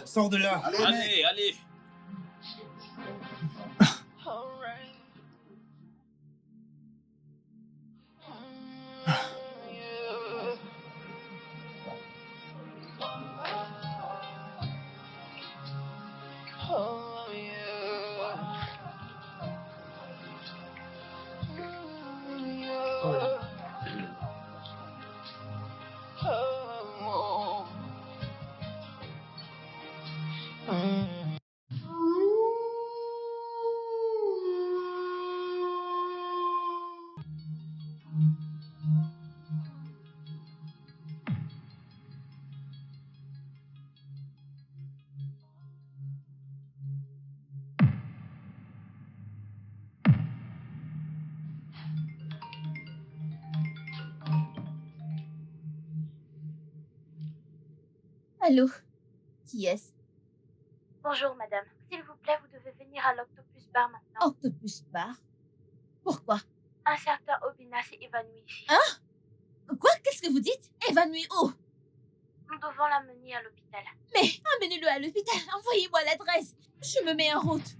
Sors de là. Allez, allez. Allô? Qui est-ce? Bonjour madame, s'il vous plaît, vous devez venir à l'Octopus Bar maintenant. Octopus Bar? Pourquoi? Un certain Obina s'est évanoui ici. Hein? Quoi? Qu'est-ce que vous dites? Évanoui où? Nous devons l'amener à l'hôpital. Mais amenez-le à l'hôpital. Envoyez-moi l'adresse. Je me mets en route.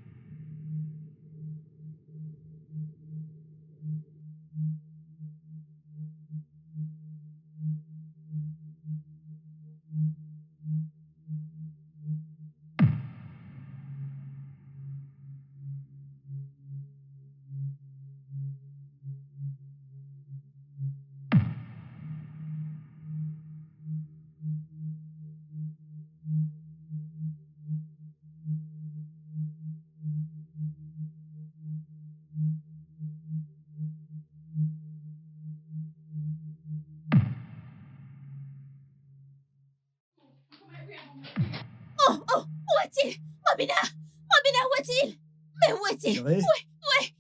Oh, où est-il? Obina! Obina, où est-il? Mais où est-il? Chérie? Ouais.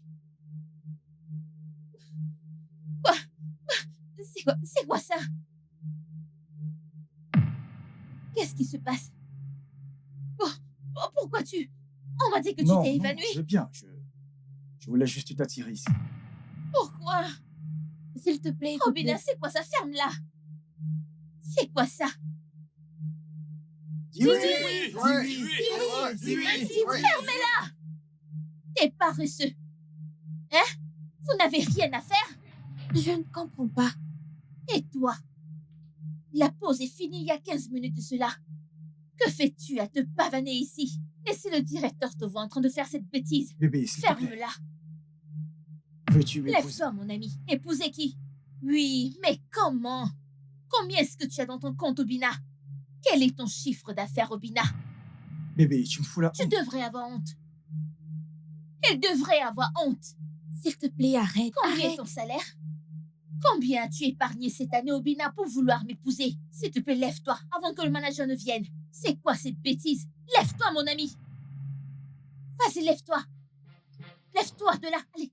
Quoi? C'est quoi ça? Qu'est-ce qui se passe? Pourquoi tu... On m'a dit que tu t'es évanoui. Je vais bien. Je voulais juste t'attirer ici. Pourquoi? S'il te plaît, Obina, c'est quoi ça? Ferme-la. C'est quoi ça? Dis Oui. Fermez-la! T'es paresseux. Hein? Vous n'avez rien à faire? Je ne comprends pas. Et toi? La pause est finie il y a 15 minutes de cela. Que fais-tu à te pavaner ici? Laissez le directeur te voir en train de faire cette bêtise. Bébé, s'il te plaît. Ferme-la. Veux-tu m'épouser? Lève-toi, mon ami. Épouser qui? Oui, mais comment? Combien est-ce que tu as dans ton compte, Obina? Quel est ton chiffre d'affaires, Obina? Bébé, tu me fous la Tu honte. devrais avoir honte. Elle devrait avoir honte. S'il te plaît, arrête. Combien est Arrête. ton salaire? Combien as-tu épargné cette année, Obina, pour vouloir m'épouser? S'il te plaît, lève-toi avant que le manager ne vienne. C'est quoi cette bêtise? Lève-toi, mon ami. Vas-y, lève-toi. Lève-toi de là. Allez.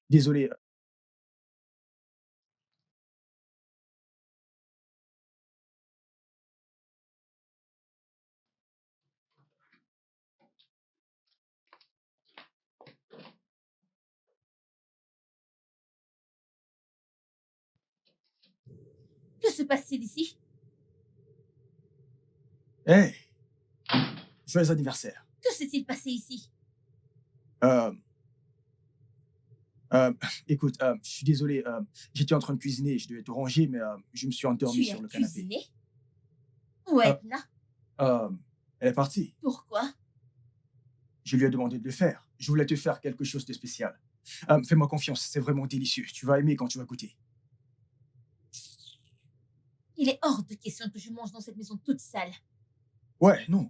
Désolé. Que se passe-t-il ici? Hey! Joyeux anniversaire. Que s'est-il passé ici? Écoute, je suis désolé. J'étais en train de cuisiner. Je devais te ranger, mais je me suis endormi Tu sur as le canapé. cuisiné? Où est Edna? Elle est partie. Pourquoi? Je lui ai demandé de le faire. Je voulais te faire quelque chose de spécial. Fais-moi confiance, c'est vraiment délicieux. Tu vas aimer quand tu vas goûter. Il est hors de question que je mange dans cette maison toute sale. Ouais, non,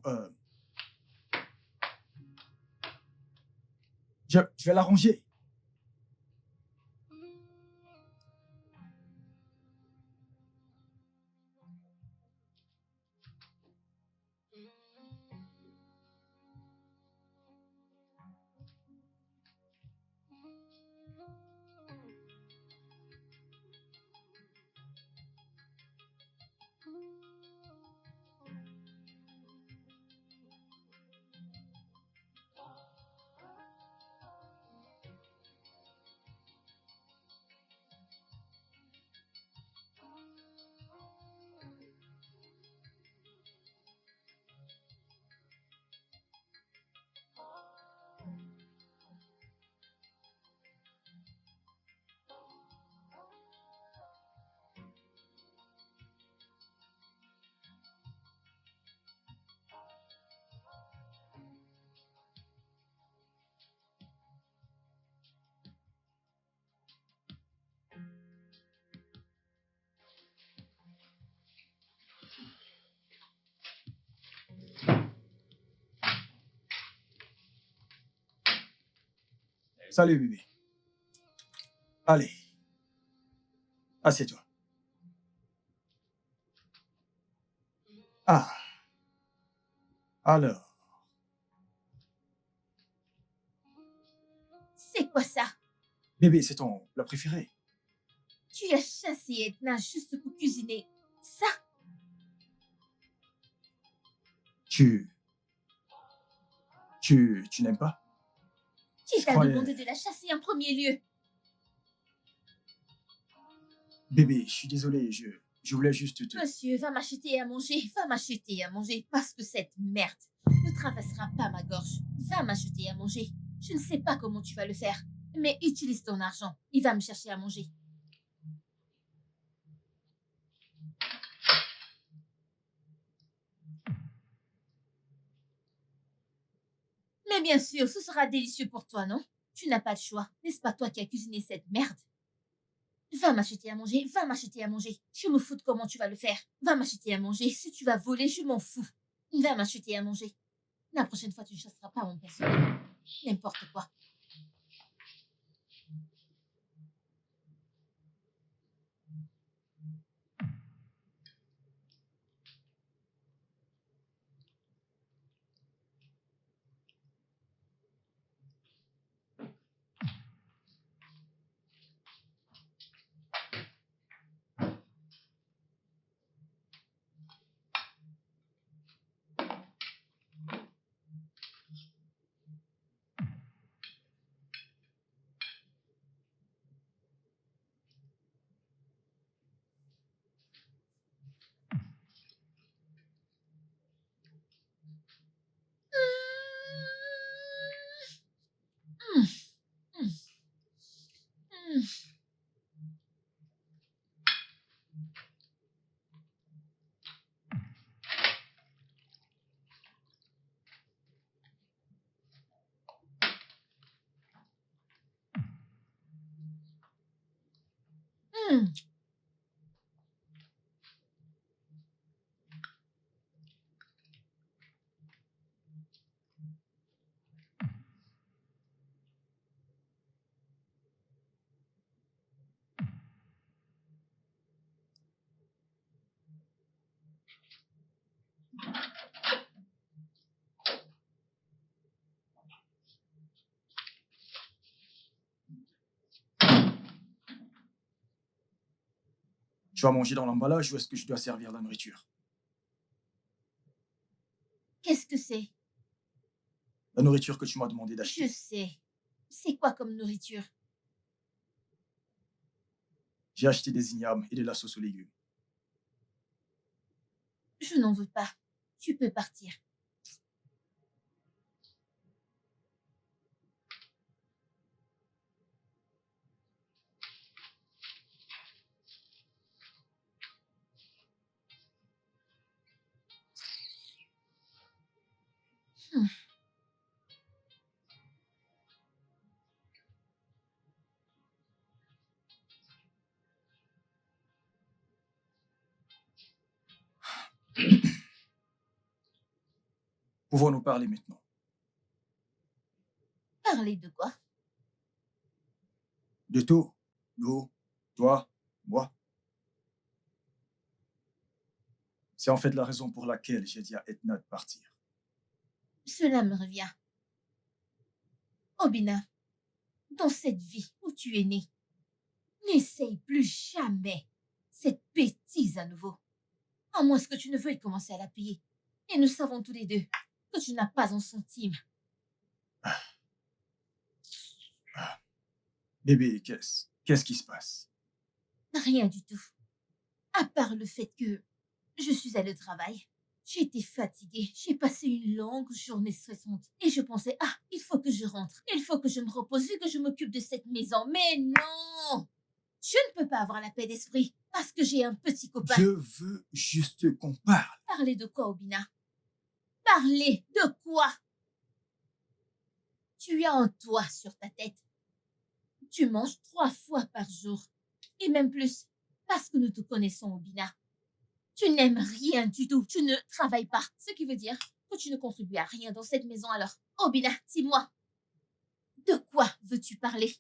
je vais l'arranger. Salut, bébé. Allez, assieds-toi. Ah, alors, C'est quoi ça? bébé, c'est ton plat préféré. Tu as chassé Edna juste pour cuisiner ça? Tu, tu n'aimes pas? Qui Je t'a croyais... demandé de la chasser en premier lieu? Bébé, je suis désolé, je voulais juste te... Monsieur, va m'acheter à manger, va m'acheter à manger, parce que cette merde ne traversera pas ma gorge. Va m'acheter à manger. Je ne sais pas comment tu vas le faire, mais utilise ton argent. Il va me chercher à manger. Mais bien sûr, ce sera délicieux pour toi, non? Tu n'as pas le choix. N'est-ce pas toi qui as cuisiné cette merde? Va m'acheter à manger, va m'acheter à manger. Je me fous de comment tu vas le faire. Va m'acheter à manger. Si tu vas voler, je m'en fous. Va m'acheter à manger. La prochaine fois, tu ne chasseras pas mon personnel. N'importe quoi. Hum, hum, hum. Hum. Tu vas manger dans l'emballage ou est-ce que je dois servir la nourriture? Qu'est-ce que c'est? La nourriture que tu m'as demandé Je d'acheter. sais. C'est quoi comme nourriture? J'ai acheté des ignames et de la sauce aux légumes. Je n'en veux pas. Tu peux partir. Hum. Pouvons-nous parler maintenant? Parler de quoi? De tout. Nous, toi, moi. C'est en fait la raison pour laquelle j'ai dit à Edna de partir. Cela me revient. Obina, dans cette vie où tu es né, n'essaye plus jamais cette bêtise à nouveau. À moins que tu ne veuilles commencer à la payer. Et nous savons tous les deux que tu n'as pas un centime. Bébé, qu'est-ce qui se passe? Rien du tout. À part le fait que je suis allée au travail. J'ai été fatiguée. J'ai passé une longue journée stressante. Et je pensais, ah, il faut que je rentre. Il faut que je me repose vu que je m'occupe de cette maison. Mais non! Je ne peux pas avoir la paix d'esprit parce que j'ai un petit copain. Je veux juste qu'on parle. Parler de quoi, Obina? Parler de quoi? Tu as un toit sur ta tête. Tu manges 3 fois par jour. Et même plus. Parce que nous te connaissons, Obina. Tu n'aimes rien du tout. Tu ne travailles pas. Ce qui veut dire que tu ne contribues à rien dans cette maison alors. Obina, dis-moi. De quoi veux-tu parler?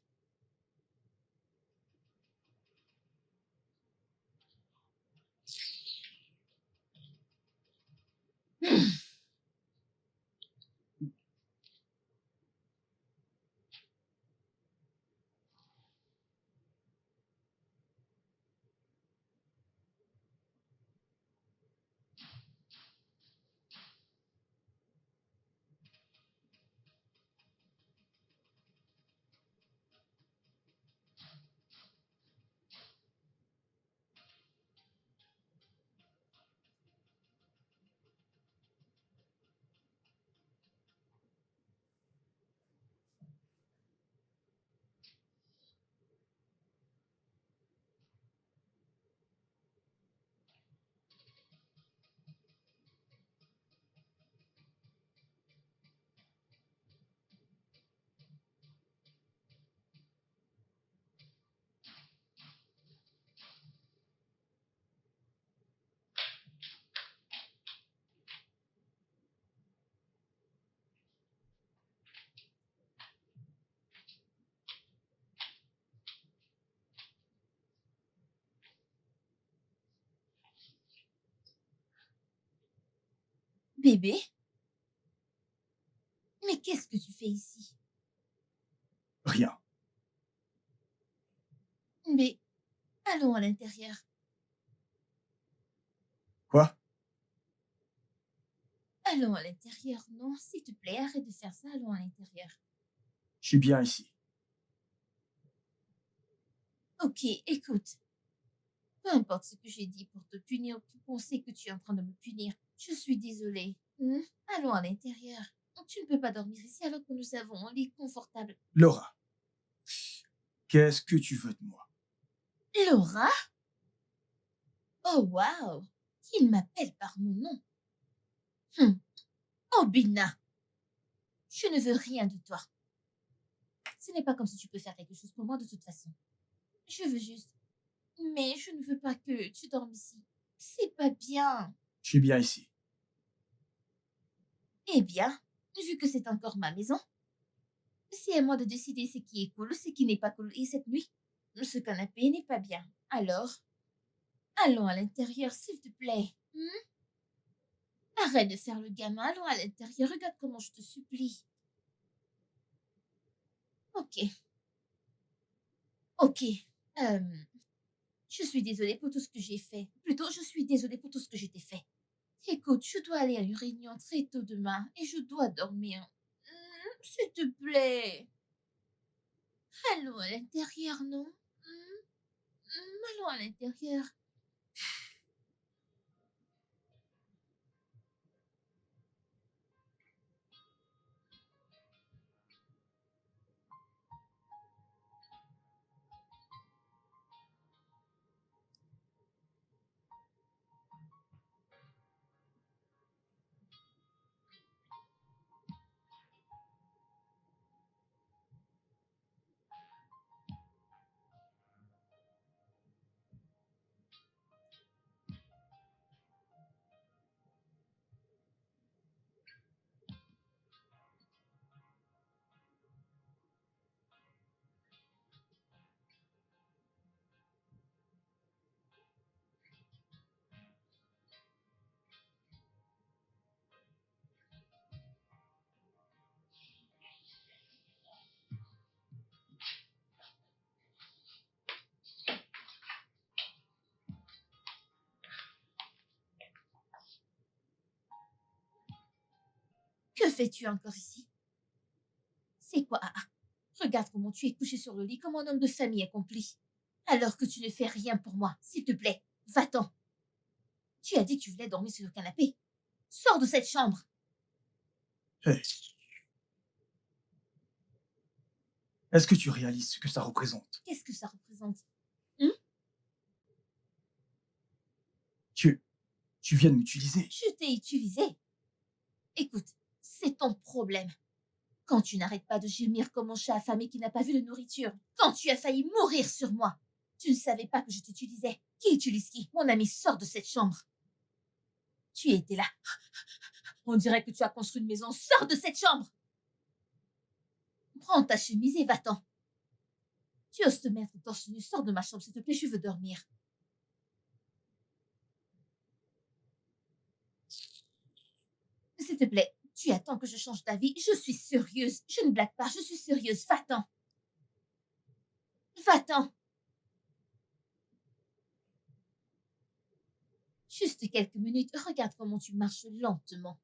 Bébé? Mais qu'est-ce que tu fais ici? Rien. Mais allons à l'intérieur. Quoi? Allons à l'intérieur. Non, s'il te plaît, arrête de faire ça. Allons à l'intérieur. Je suis bien ici. Ok, écoute. Peu importe ce que j'ai dit pour te punir ou pour penser que tu es en train de me punir, je suis désolée. Allons à l'intérieur. Tu ne peux pas dormir ici alors que nous avons un lit confortable. Laura, qu'est-ce que tu veux de moi? Laura? Oh, waouh! Il m'appelle par mon nom. Oh, Bina! Je ne veux rien de toi. Ce n'est pas comme si tu peux faire quelque chose pour moi de toute façon. Je veux juste... Mais je ne veux pas que tu dormes ici. C'est pas bien. Je suis bien ici. Eh bien, vu que c'est encore ma maison, c'est à moi de décider ce qui est cool, ce qui n'est pas cool. Et cette nuit, ce canapé n'est pas bien. Alors, allons à l'intérieur, s'il te plaît. Arrête de faire le gamin, allons à l'intérieur. Regarde comment je te supplie. Ok. Ok. Je suis désolée pour tout ce que j'ai fait. Plutôt, je suis désolée pour tout ce que je t'ai fait. Écoute, je dois aller à une réunion très tôt demain et je dois dormir. S'il te plaît. Allons à l'intérieur, non? Allons à l'intérieur. fais-tu encore ici? C'est quoi, ah, ah? Regarde comment tu es couché sur le lit comme un homme de famille accompli. Alors que tu ne fais rien pour moi. S'il te plaît, va-t'en. Tu as dit que tu voulais dormir sur le canapé. Sors de cette chambre. Hey, est-ce que tu réalises ce que ça représente? Qu'est-ce que ça représente? Tu, tu viens de m'utiliser. Je t'ai utilisé. Écoute, c'est ton problème. Quand tu n'arrêtes pas de gémir comme un chat affamé qui n'a pas vu de nourriture. Quand tu as failli mourir sur moi. Tu ne savais pas que je t'utilisais. Qui utilise qui? Mon ami, sors de cette chambre. Tu étais là. On dirait que tu as construit une maison. Sors de cette chambre. Prends ta chemise et va-t'en. Tu oses te mettre torse nu. Sors de ma chambre, s'il te plaît, je veux dormir. S'il te plaît, tu attends que je change d'avis. Je suis sérieuse. Je ne blague pas, je suis sérieuse. Va-t'en. Va-t'en. Juste quelques minutes. Regarde comment tu marches lentement.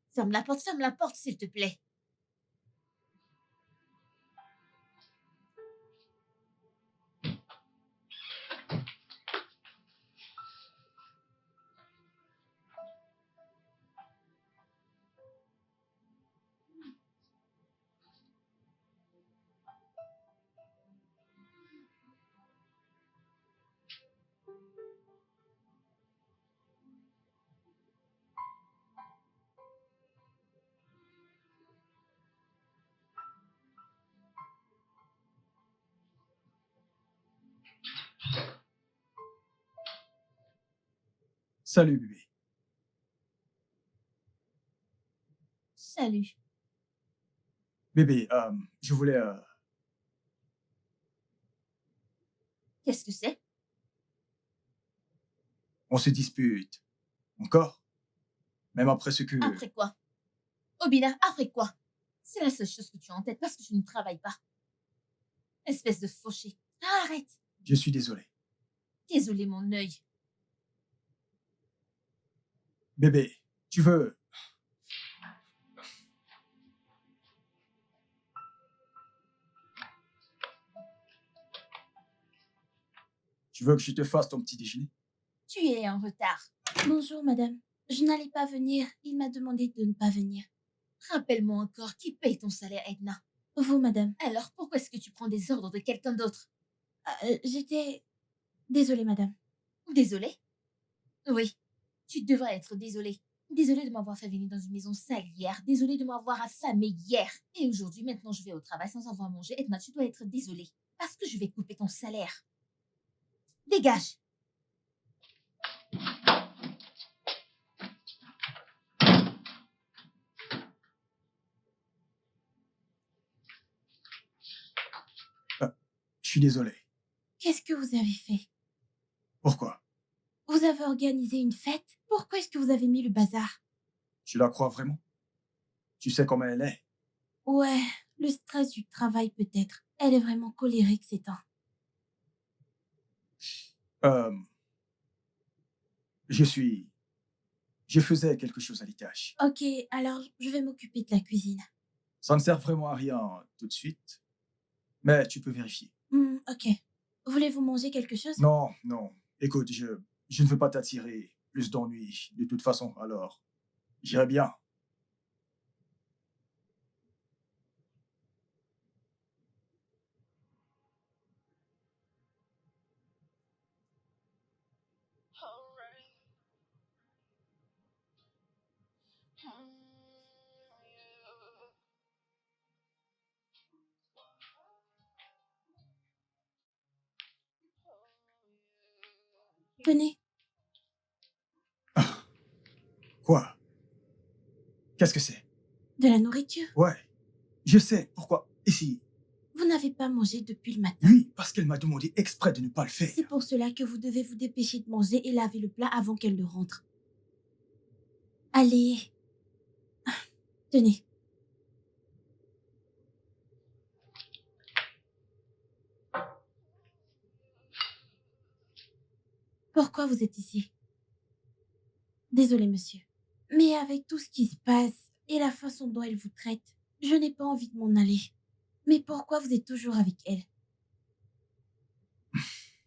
Ferme la porte, s'il te plaît. Salut, bébé. Salut. Bébé, je voulais... Qu'est-ce que c'est? on se dispute. Encore? Même après ce que... Après quoi? Obina, après quoi? C'est la seule chose que tu as en tête parce que tu ne travailles pas. Espèce de fauché. Arrête. Je suis désolé. Désolé, mon œil. Bébé, tu veux... Tu veux que je te fasse ton petit déjeuner? Tu es en retard. Bonjour, madame. Je n'allais pas venir. Il m'a demandé de ne pas venir. Rappelle-moi encore qui paye ton salaire, Edna. Vous, madame. Alors pourquoi est-ce que tu prends des ordres de quelqu'un d'autre? J'étais... Désolée, madame. Désolée? Oui, tu devrais être désolée. Désolée de m'avoir fait venir dans une maison sale hier. Désolée de m'avoir affamée hier. Et aujourd'hui, maintenant, je vais au travail sans avoir mangé. Edna, tu dois être désolée. Parce que je vais couper ton salaire. Dégage! Je suis désolé. Qu'est-ce que vous avez fait? Pourquoi? Vous avez organisé une fête? Pourquoi est-ce que vous avez mis le bazar? Tu la crois vraiment? Tu sais comment elle est? Ouais, le stress du travail peut-être. Elle est vraiment colérique ces temps. Euh, je faisais quelque chose à l'étage. Ok, alors je vais m'occuper de la cuisine. Ça ne sert vraiment à rien tout de suite, mais tu peux vérifier. Ok. Voulez-vous manger quelque chose? Non, non. Écoute, je ne veux pas t'attirer plus d'ennuis de toute façon, alors j'irai bien. Venez. Quoi? Qu'est-ce que c'est? De la nourriture. Ouais, je sais. Pourquoi? Ici. Vous n'avez pas mangé depuis le matin. Oui, parce qu'elle m'a demandé exprès de ne pas le faire. C'est pour cela que vous devez vous dépêcher de manger et laver le plat avant qu'elle ne rentre. Allez. Tenez. Pourquoi vous êtes ici? Désolé, monsieur. Mais avec tout ce qui se passe, et la façon dont elle vous traite. Je n'ai pas envie de m'en aller. Mais pourquoi vous êtes toujours avec elle?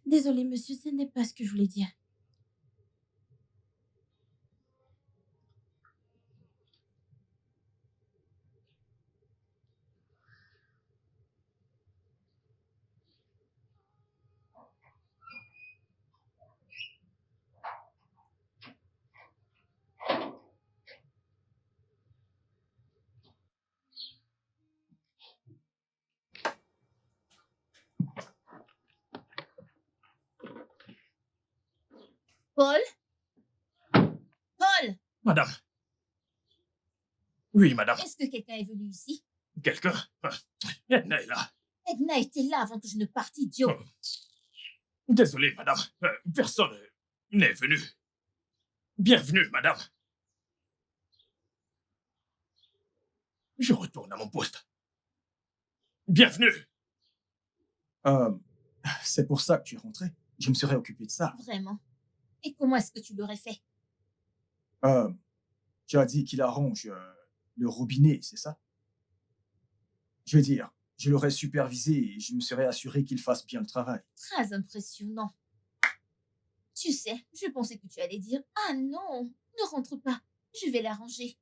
Désolée, monsieur, ce n'est pas ce que je voulais dire. Paul? Paul! Madame. Oui, madame. Est-ce que quelqu'un est venu ici? Quelqu'un? Edna est là. Edna était là avant que je ne parte, idiot. Désolé, madame. Personne n'est venu. Bienvenue, madame. Je retourne à mon poste. Bienvenue. Euh, c'est pour ça que tu es rentré. Je me serais occupé de ça. Vraiment. Et comment est-ce que tu l'aurais fait? Euh, Tu as dit qu'il arrange le robinet, c'est ça? Je veux dire, je l'aurais supervisé et je me serais assuré qu'il fasse bien le travail. Très impressionnant. Tu sais, je pensais que tu allais dire « Ah non, ne rentre pas, je vais l'arranger. »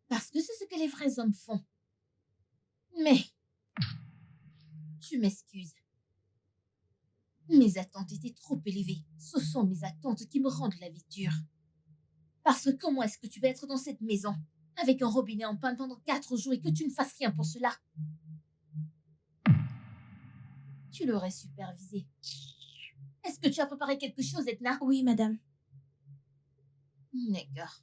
Parce que c'est ce que les vrais hommes font. Mais, tu m'excuses. Mes attentes étaient trop élevées. Ce sont mes attentes qui me rendent la vie dure. Parce que comment est-ce que tu vas être dans cette maison avec un robinet en panne pendant 4 jours et que tu ne fasses rien pour cela? Tu l'aurais supervisé. Est-ce que tu as préparé quelque chose, Edna? Oui, madame. D'accord.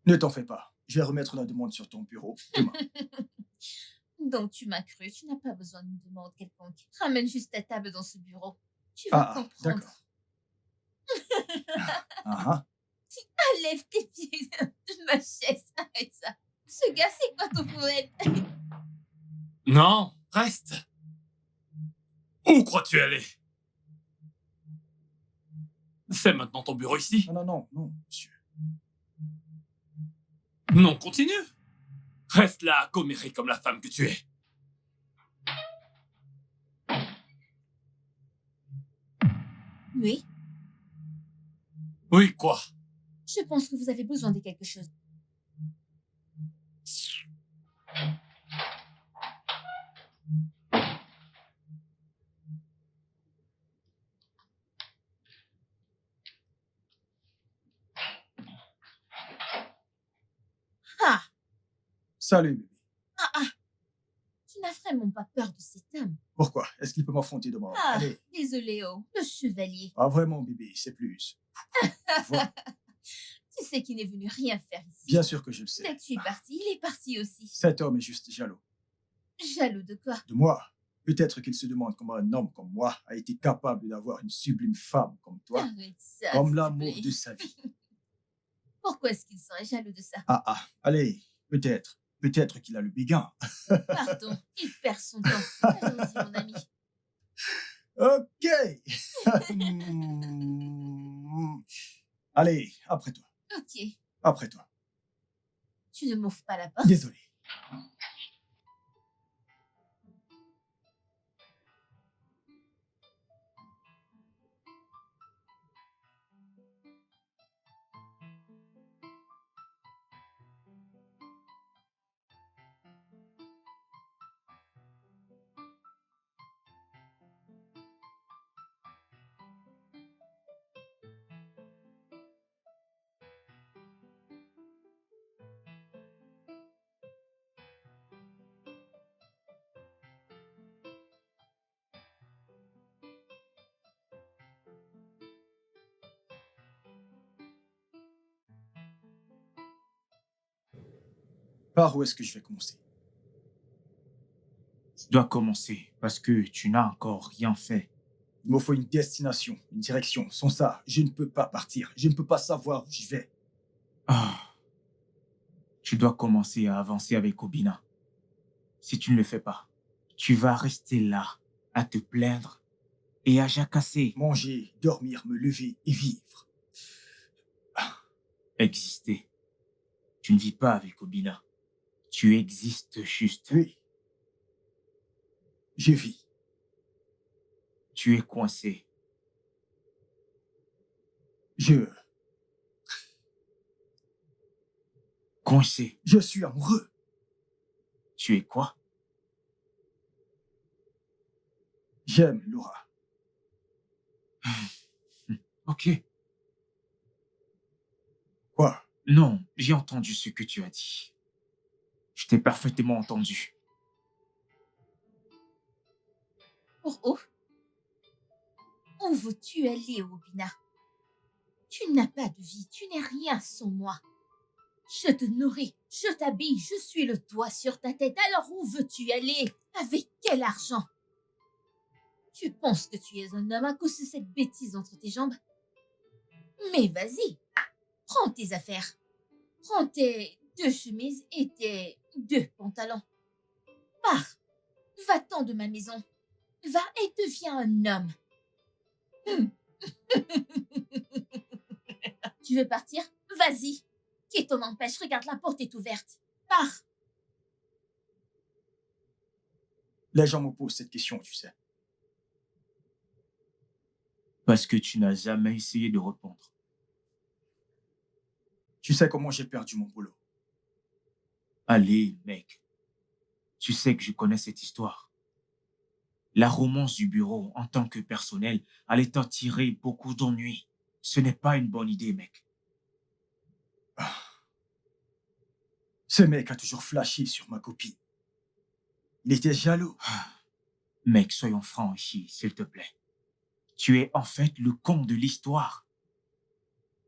Ne t'en fais pas. Je vais remettre la demande sur ton bureau demain. Donc tu m'as cru, tu n'as pas besoin d'une demande quelconque. Ramène juste ta table dans ce bureau. Tu vas comprendre. D'accord. Ah, Lève tes pieds de ma chaise, arrête ça. Ce gars, c'est quoi ton problème? Non, reste. Où crois-tu aller? C'est maintenant ton bureau ici? non, monsieur. Non, continue. Reste là, comméré comme la femme que tu es. Oui, Oui, quoi? je pense que vous avez besoin de quelque chose. Ah, Salut, bébé. tu n'as vraiment pas peur de cet homme. Pourquoi? Est-ce qu'il peut m'affronter demain? Ah, Allez. désolé, oh, le chevalier. Ah, vraiment, bébé, c'est plus. Voilà. Tu sais qu'il n'est venu rien faire ici. Bien sûr que je le sais. Dès que tu es parti, il est parti aussi. Cet homme est juste jaloux. Jaloux de quoi? De moi. Peut-être qu'il se demande comment un homme comme moi a été capable d'avoir une sublime femme comme toi, Arrête ça, comme s'il te l'amour plaît. de sa vie. Pourquoi est-ce qu'il serait jaloux de ça? Allez, peut-être. Peut-être qu'il a le béguin. Pardon, il perd son temps. Allons-y, mon ami. Ok. Hmm. Allez, après toi. Ok, Après toi. tu ne m'ouvres pas la porte. Désolé. Par où est-ce que je vais commencer? Tu dois commencer parce que tu n'as encore rien fait. Il me faut une destination, une direction. Sans ça, je ne peux pas partir. Je ne peux pas savoir où j'y vais. Ah, tu dois commencer à avancer avec Obina. Si tu ne le fais pas, tu vas rester là, à te plaindre et à jacasser. Manger, dormir, me lever et vivre. Exister. Tu ne vis pas avec Obina. Tu existes juste. Oui. Je vis. Tu es coincé. Je... Coincé. Je suis amoureux. Tu es quoi? J'aime Laura. Ok. Quoi? Non, j'ai entendu ce que tu as dit. Je t'ai parfaitement entendu. Oh, où veux-tu aller, Obina? Tu n'as pas de vie, tu n'es rien sans moi. Je te nourris, je t'habille, je suis le toit sur ta tête. Alors où veux-tu aller? Avec quel argent? Tu penses que tu es un homme à cause de cette bêtise entre tes jambes? Mais vas-y, prends tes affaires. Prends tes 2 chemises et tes 2 pantalons. Pars, va-t'en de ma maison. Va et deviens un homme. Tu veux partir? Vas-y. Qui t'en empêche? Regarde, la porte est ouverte. Pars. Les gens me posent cette question, tu sais. Parce que tu n'as jamais essayé de répondre. Tu sais comment j'ai perdu mon boulot. Allez, mec. Tu sais que je connais cette histoire. La romance du bureau en tant que personnel allait t'en tirer beaucoup d'ennuis. Ce n'est pas une bonne idée, mec. Ce mec a toujours flashé sur ma copine. Il était jaloux. Mec, soyons francs ici, s'il te plaît. Tu es en fait le con de l'histoire.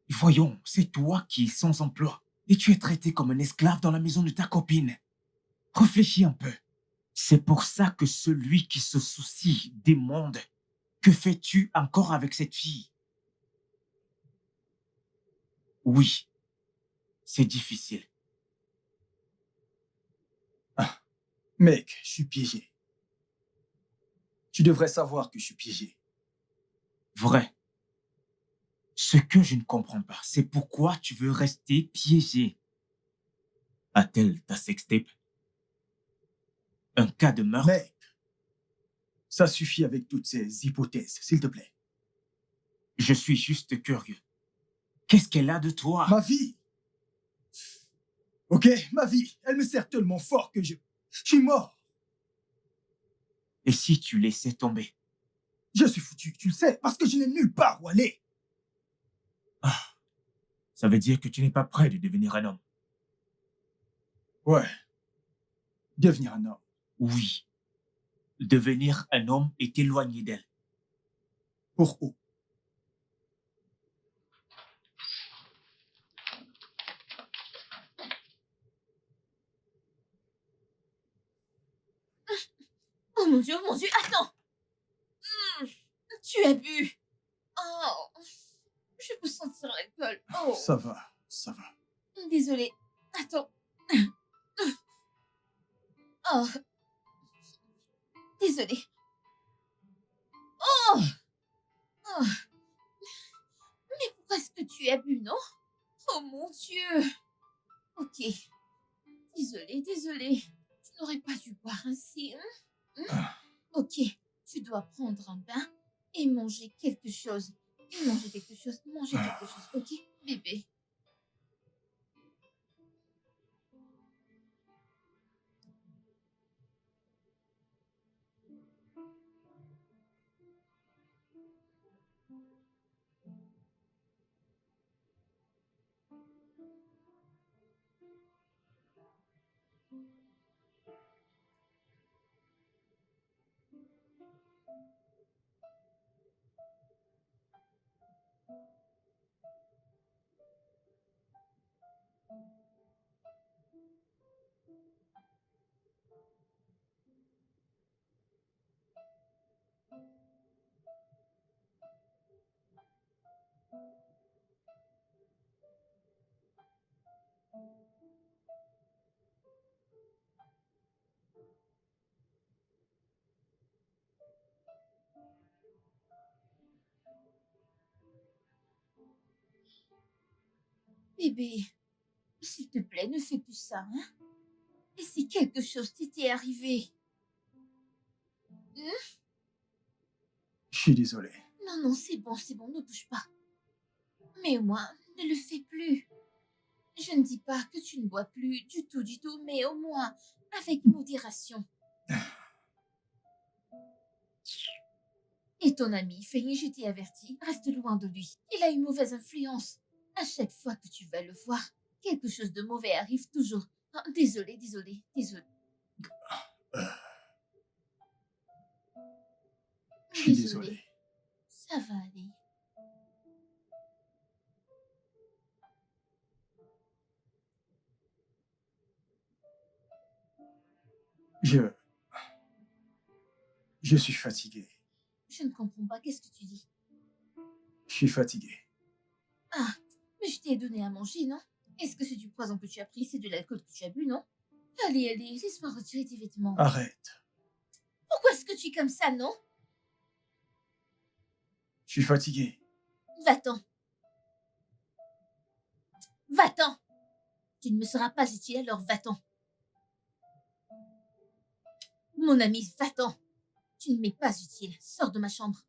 Voyons, c'est toi qui es sans emploi. Et tu es traité comme un esclave dans la maison de ta copine. Réfléchis un peu. C'est pour ça que celui qui se soucie des mondes, que fais-tu encore avec cette fille? Oui, c'est difficile. Mec, je suis piégé. Tu devrais savoir que je suis piégé. Vrai. Ce que je ne comprends pas, c'est pourquoi tu veux rester piégé. A-t-elle ta sextape? Un cas de meurtre? Mec, ça suffit avec toutes ces hypothèses, s'il te plaît. Je suis juste curieux. Qu'est-ce qu'elle a de toi? Ma vie. Ok, ma vie, elle me sert tellement fort que je suis mort. Et si tu laissais tomber? Je suis foutu, tu le sais, parce que je n'ai nulle part où aller. Ah, ça veut dire que tu n'es pas prêt de devenir un homme. Ouais. Devenir un homme. Oui. Devenir un homme et t'éloigner d'elle. Pour où? Oh mon Dieu, attends. Tu as bu. Oh, je peux sentir l'alcool. Oh, Ça va, ça va. désolée. Attends. Oh, désolée. Oh, oh. Mais pourquoi est-ce que tu as bu, non? Oh mon Dieu. Ok. Désolée. Tu n'aurais pas dû boire ainsi. Ok, tu dois prendre un bain et manger quelque chose. Manger quelque chose, ok, bébé? Bébé, s'il te plaît, ne fais plus ça, hein? Et si quelque chose t'était arrivé? Je suis désolé. Non, non, c'est bon, ne bouge pas. Mais au moins, ne le fais plus. Je ne dis pas que tu ne bois plus du tout, mais au moins, avec modération. Et ton ami, Fanny, je t'ai averti, reste loin de lui. Il a une mauvaise influence. À chaque fois que tu vas le voir, quelque chose de mauvais arrive toujours. Ah, désolé. Euh, je suis Désolé. désolé. Ça va aller. Je suis fatigué. Je ne comprends pas, qu'est-ce que tu dis? Je suis fatigué. Ah, mais je t'ai donné à manger, non? Est-ce que c'est du poison que tu as pris? C'est de l'alcool que tu as bu, non? Allez, laisse-moi retirer tes vêtements. Arrête. Pourquoi est-ce que tu es comme ça, non? Je suis fatigué. Va-t'en. Va-t'en. Tu ne me seras pas utile, alors va-t'en. Mon ami, va-t'en. Tu ne m'es pas utile. Sors de ma chambre.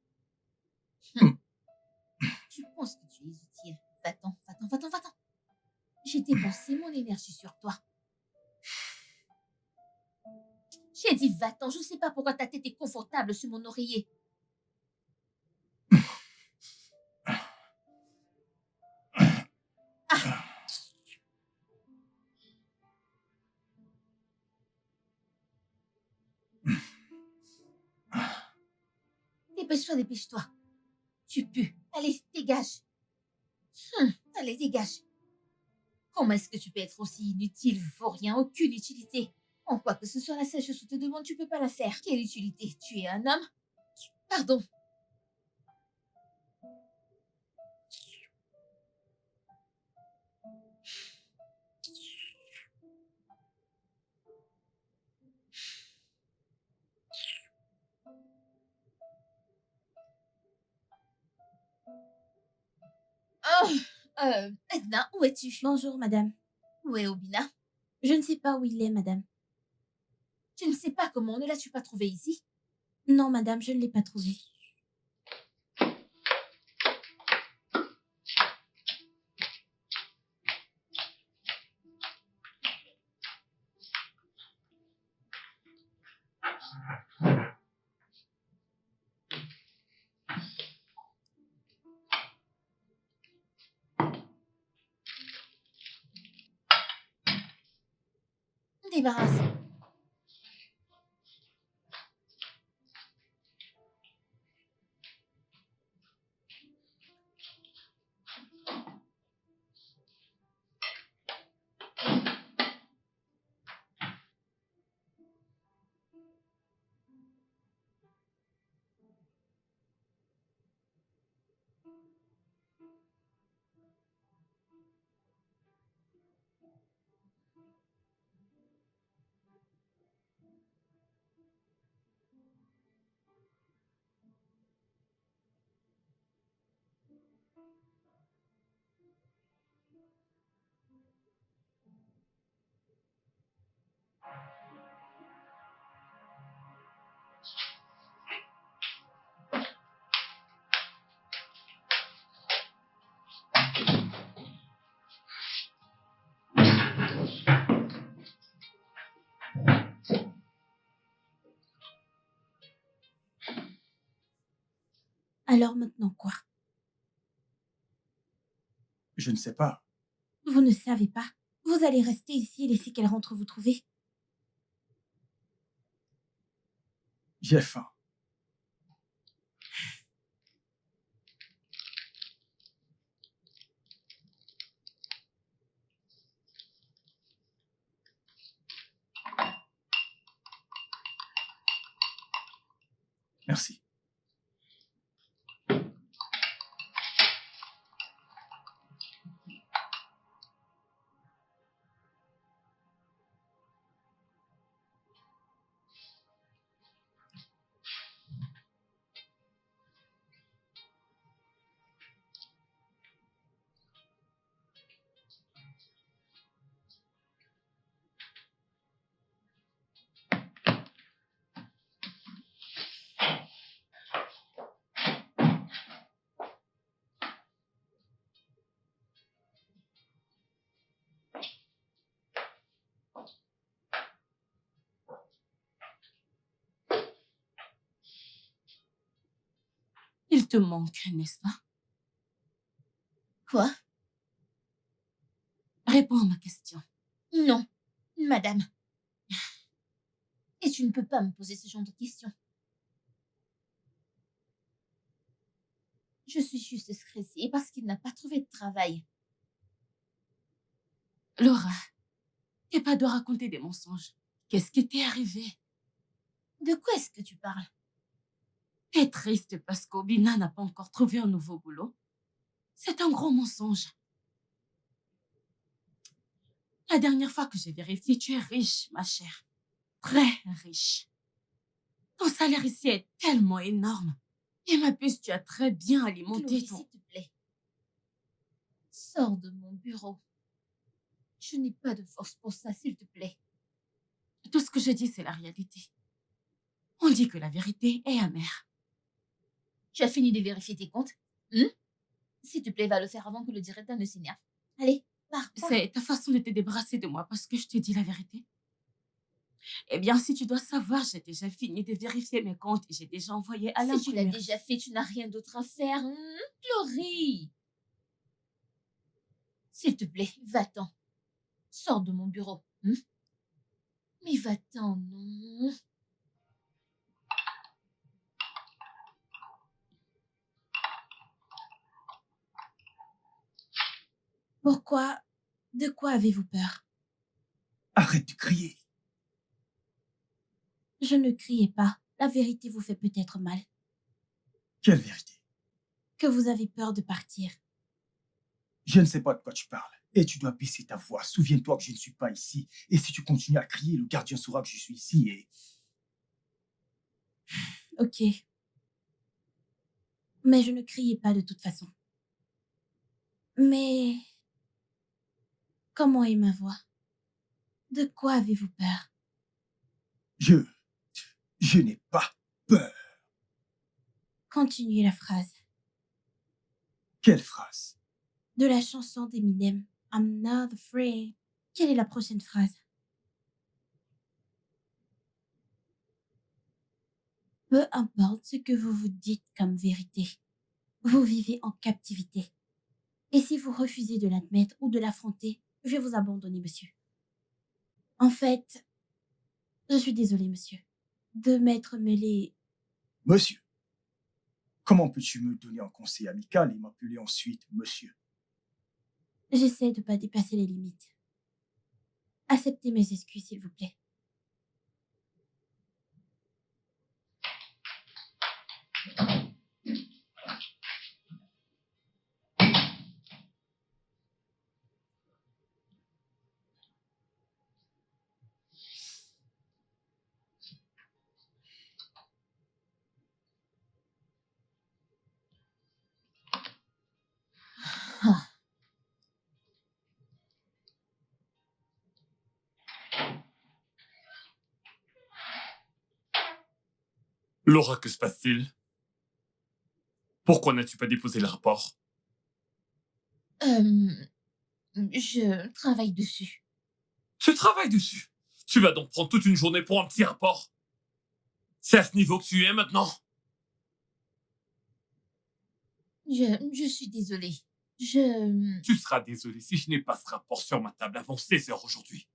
Tu penses que tu es utile. Va-t'en. J'ai dépensé mon énergie sur toi. J'ai dit va-t'en. Je ne sais pas pourquoi ta tête est confortable sur mon oreiller. Dépêche-toi. Tu pues. Allez, dégage. Allez, dégage. Comment est-ce que tu peux être aussi inutile, vaurien, aucune utilité? En quoi que ce soit la seule chose que je te demande, tu peux pas la faire. Quelle utilité? Tu es un homme? Pardon. Oh, Edna, où es-tu? Bonjour, madame. Où est Obina? Je ne sais pas où il est, madame. Tu ne sais pas comment, ne l'as-tu pas trouvé ici? Non, madame, je ne l'ai pas trouvé. Débarrasse. Alors maintenant quoi? Je ne sais pas. Vous ne savez pas. Vous allez rester ici et laisser qu'elle rentre vous trouver. J'ai faim. Merci. te manque, n'est-ce pas? Quoi? Réponds à ma question. Non, madame. Et tu ne peux pas me poser ce genre de questions. Je suis juste stressée parce qu'il n'a pas trouvé de travail. Laura, t'es pas de raconter des mensonges. Qu'est-ce qui t'est arrivé? De quoi est-ce que tu parles? T'es triste parce qu'Obina n'a pas encore trouvé un nouveau boulot? C'est un gros mensonge. La dernière fois que j'ai vérifié, tu es riche, ma chère. Très riche. Ton salaire ici est tellement énorme. Et ma puce, tu as très bien alimenté Chloé, ton... s'il te plaît. Sors de mon bureau. Je n'ai pas de force pour ça, s'il te plaît. Tout ce que je dis, c'est la réalité. On dit que la vérité est amère. Tu as fini de vérifier tes comptes? S'il te plaît, va le faire avant que le directeur ne s'énerve. Allez, pars. C'est ta façon de te débarrasser de moi parce que je te dis la vérité. Eh bien, si tu dois savoir, j'ai déjà fini de vérifier mes comptes et j'ai déjà envoyé à Si tu l'as l'imprimerie. déjà fait, tu n'as rien d'autre à faire. Chloé. S'il te plaît, va-t'en. Sors de mon bureau. Mais va-t'en, non. Pourquoi? De quoi avez-vous peur? Arrête de crier. Je ne criais pas. La vérité vous fait peut-être mal. Quelle vérité? Que vous avez peur de partir. Je ne sais pas de quoi tu parles. Et tu dois baisser ta voix. Souviens-toi que je ne suis pas ici. Et si tu continues à crier, le gardien saura que je suis ici et... Ok. Mais je ne criais pas de toute façon. Mais... Comment est ma voix? De quoi avez-vous peur? Je n'ai pas peur. Continuez la phrase. Quelle phrase? De la chanson d'Eminem. I'm not afraid. Quelle est la prochaine phrase? Peu importe ce que vous vous dites comme vérité, vous vivez en captivité. Et si vous refusez de l'admettre ou de l'affronter, je vais vous abandonner, monsieur. En fait, je suis désolée, monsieur, de m'être mêlée. Monsieur, comment peux-tu me donner un conseil amical et m'appeler ensuite monsieur? J'essaie de ne pas dépasser les limites. Acceptez mes excuses, s'il vous plaît. Ah, Laura, que se passe-t-il? Pourquoi n'as-tu pas déposé le rapport? je travaille dessus. Tu travailles dessus. Tu vas donc prendre toute une journée pour un petit rapport. C'est à ce niveau que tu es maintenant? Je suis désolée. Je... Tu seras désolé si je n'ai pas ce rapport sur ma table avant 16 heures aujourd'hui.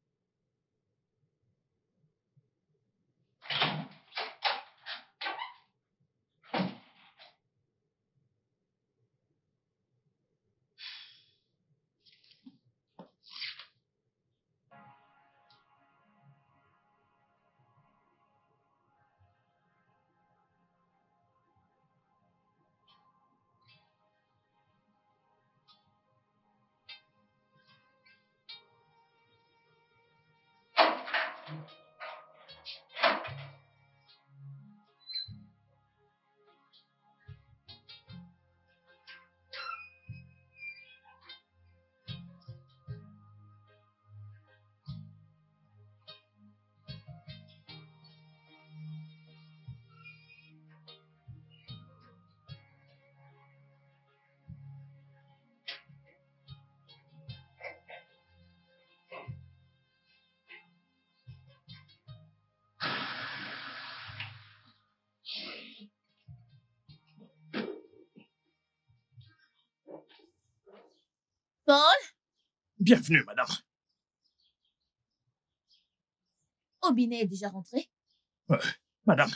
Bienvenue, madame. Aubinet est déjà rentré? Madame,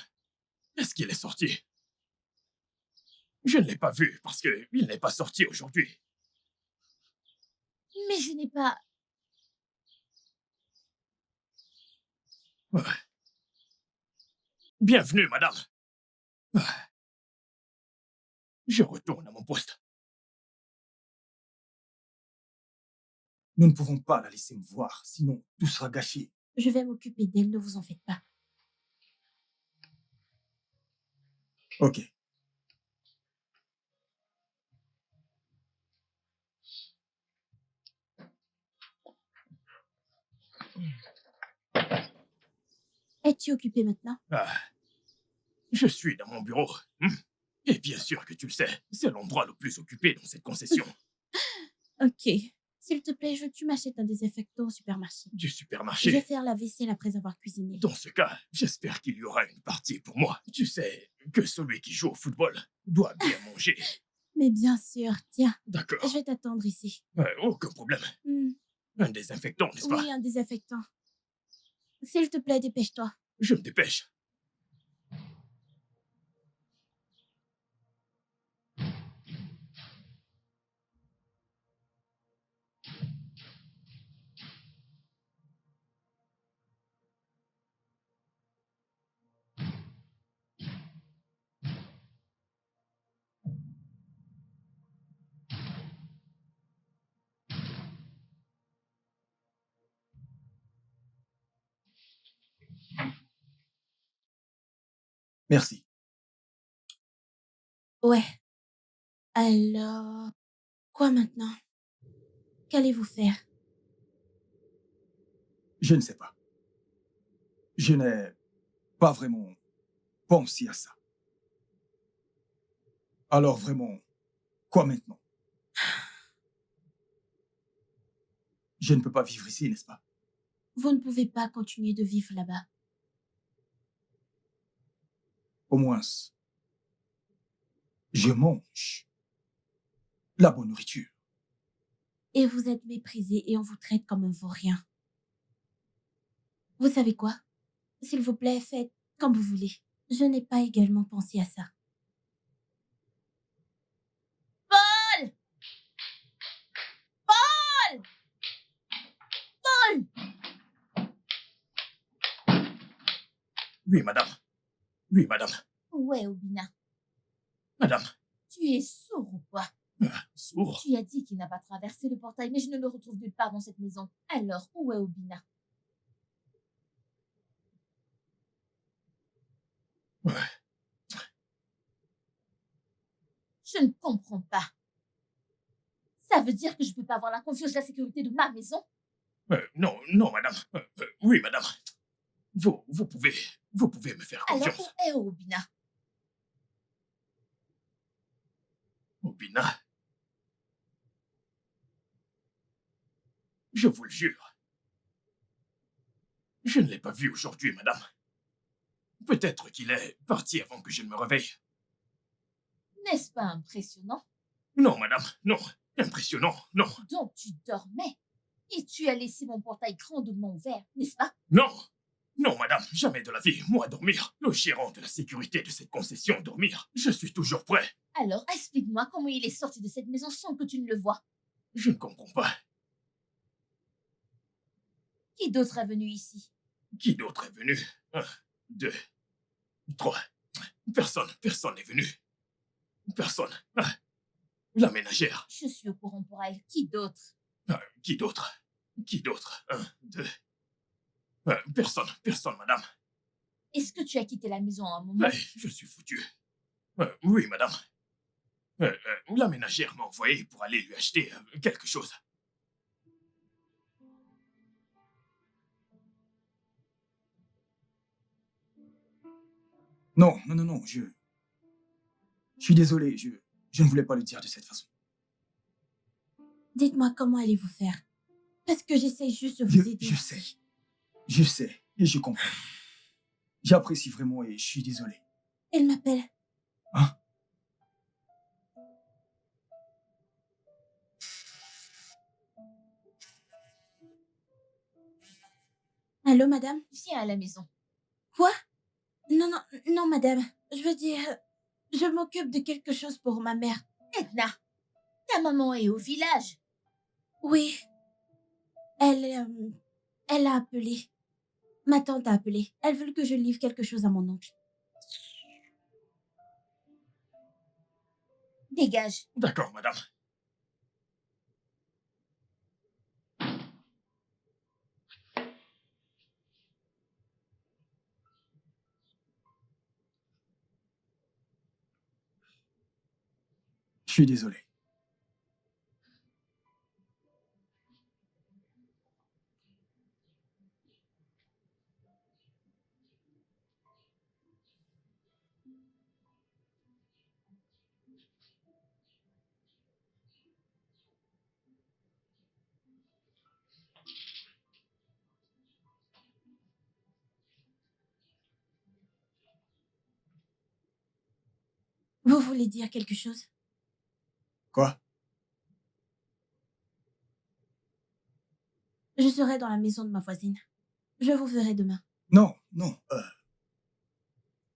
est-ce qu'il est sorti? Je ne l'ai pas vu parce qu'il n'est pas sorti aujourd'hui. Mais je n'ai pas... Bienvenue, madame. Je retourne à mon poste. Nous ne pouvons pas la laisser me voir, sinon tout sera gâché. Je vais m'occuper d'elle, ne vous en faites pas. Ok. Es-tu occupé maintenant? Je suis dans mon bureau. Et bien sûr que tu le sais, c'est l'endroit le plus occupé dans cette concession. Ok. S'il te plaît, je veux que tu m'achètes un désinfectant au supermarché. Du Je vais supermarché. faire la vaisselle après avoir cuisiné. Dans ce cas, j'espère qu'il y aura une partie pour moi. Tu sais que celui qui joue au football doit bien manger. Mais bien sûr, tiens, D'accord. je vais t'attendre ici. Aucun problème. Hmm, Un désinfectant, n'est-ce pas? Oui, un désinfectant. S'il te plaît, dépêche-toi. Je me dépêche. Merci. Ouais. Alors, quoi maintenant? Qu'allez-vous faire? Je ne sais pas. Je n'ai pas vraiment pensé à ça. Alors vraiment, quoi maintenant? Je ne peux pas vivre ici, n'est-ce pas? Vous ne pouvez pas continuer de vivre là-bas. Au moins, je mange la bonne nourriture. Et vous êtes méprisé et on vous traite comme un vaurien. Vous savez quoi? S'il vous plaît, faites comme vous voulez. Je n'ai pas également pensé à ça. Paul! Paul! Paul! Oui, madame. Oui, madame. Ouais, Obina. Madame. Tu es sourd ou quoi? Sourd. Tu as dit qu'il n'a pas traversé le portail, mais je ne le retrouve nulle part dans cette maison. Alors, où est Obina? Je ne comprends pas. Ça veut dire que je ne peux pas avoir la confiance et la sécurité de ma maison? Non, non, madame. Oui, madame. Vous pouvez me faire Alors, confiance. où est Obina? Obina. Je vous le jure. Je ne l'ai pas vu aujourd'hui, madame. Peut-être qu'il est parti avant que je ne me réveille. N'est-ce pas impressionnant? Non, madame, non. Impressionnant, non. Donc, tu dormais et tu as laissé mon portail grandement ouvert, n'est-ce pas? Non. Non, madame, jamais de la vie. Moi, dormir. Le gérant de la sécurité de cette concession, dormir. Je suis toujours prêt. Alors, explique-moi comment il est sorti de cette maison sans que tu ne le vois. Je ne comprends pas. Qui d'autre est venu ici? Qui d'autre est venu? 1, 2, 3. Personne n'est venu. Personne. La ménagère. Je suis au courant pour elle. Qui d'autre? Qui d'autre? Qui d'autre? 1, 2. Personne, madame. Est-ce que tu as quitté la maison à un moment? Je suis foutu. Oui, madame. La ménagère m'a envoyé pour aller lui acheter quelque chose. Non, non, non, non, je suis désolé, je ne voulais pas le dire de cette façon. Dites-moi comment allez-vous faire? Parce que j'essaie juste de vous aider. Je sais, et je comprends. J'apprécie vraiment et je suis désolé. Elle m'appelle. Hein? Allô, madame? Viens à la maison. Quoi? Non, non, non, madame. Je veux dire, je m'occupe de quelque chose pour ma mère. Edna, ta maman est au village. Oui, elle, elle a appelé. Ma tante a appelé. Elle veut que je livre quelque chose à mon oncle. Dégage. D'accord, madame. Je suis désolé. Vous voulez dire quelque chose? Quoi? Je serai dans la maison de ma voisine. Je vous verrai demain. Non, non.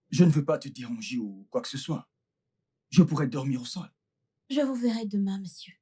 Je ne veux pas te déranger ou quoi que ce soit. Je pourrais dormir au sol. Je vous verrai demain, monsieur.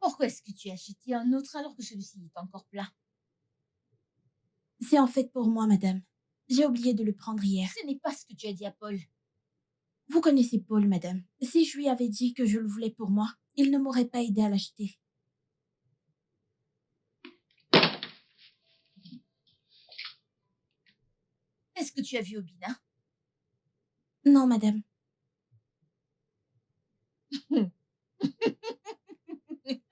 Pourquoi est-ce que tu as acheté un autre alors que celui-ci est encore plein? C'est en fait pour moi, madame. J'ai oublié de le prendre hier. Ce n'est pas ce que tu as dit à Paul. Vous connaissez Paul, madame. Si je lui avais dit que je le voulais pour moi, il ne m'aurait pas aidé à l'acheter. Est-ce que tu as vu Obina? Non, madame.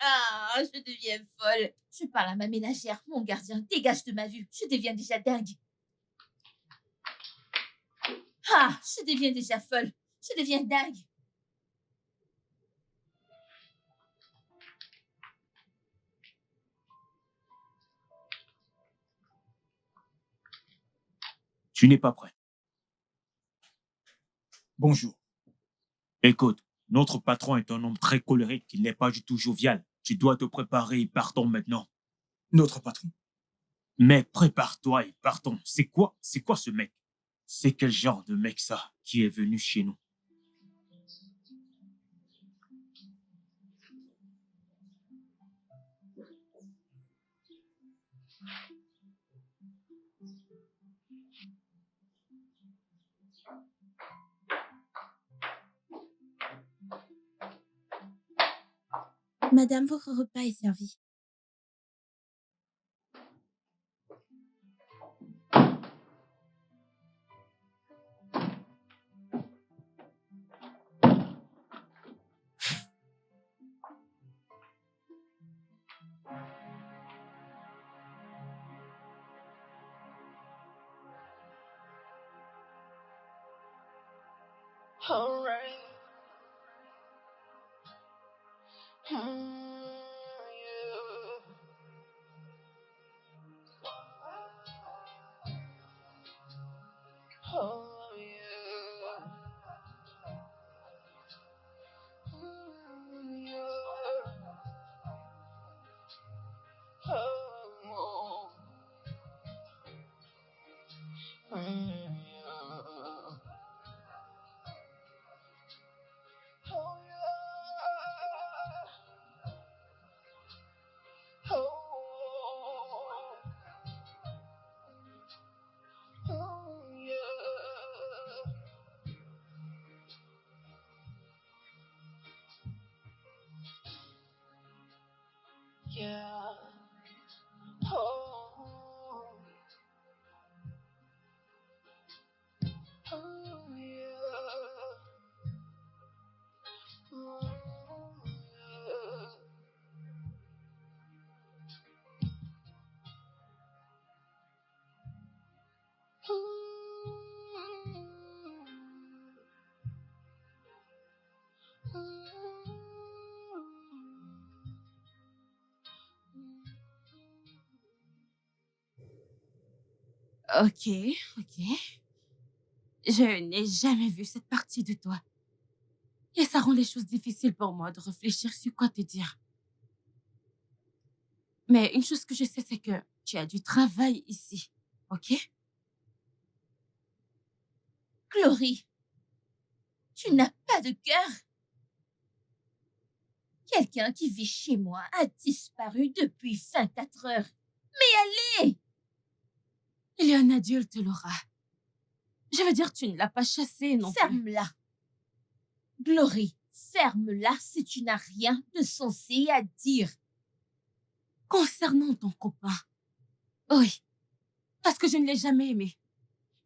Ah, je deviens folle. Je parle à ma ménagère, mon gardien, dégage de ma vue. Je deviens déjà dingue. Ah, je deviens déjà folle. Je deviens dingue. Tu n'es pas prêt. Bonjour. Écoute, notre patron est un homme très colérique, il n'est pas du tout jovial. Tu dois te préparer et partons maintenant. Notre patron. Mais prépare-toi et partons. C'est quoi ce mec? C'est quel genre de mec ça qui est venu chez nous? Madame, votre repas est servi. All right. Yeah. Oh, yeah. Yeah. Oh. Oh, yeah. Oh, yeah. Ok, ok. Je n'ai jamais vu cette partie de toi. Et ça rend les choses difficiles pour moi de réfléchir sur quoi te dire. Mais une chose que je sais, c'est que tu as du travail ici. Ok? Glory, tu n'as pas de cœur. Quelqu'un qui vit chez moi a disparu depuis 24 heures. Mais allez! Il y a un adulte, Laura. Je veux dire, tu ne l'as pas chassé non plus. Ferme-la. Glory, ferme-la si tu n'as rien de sensé à dire. Concernant ton copain. Oui. Parce que je ne l'ai jamais aimé.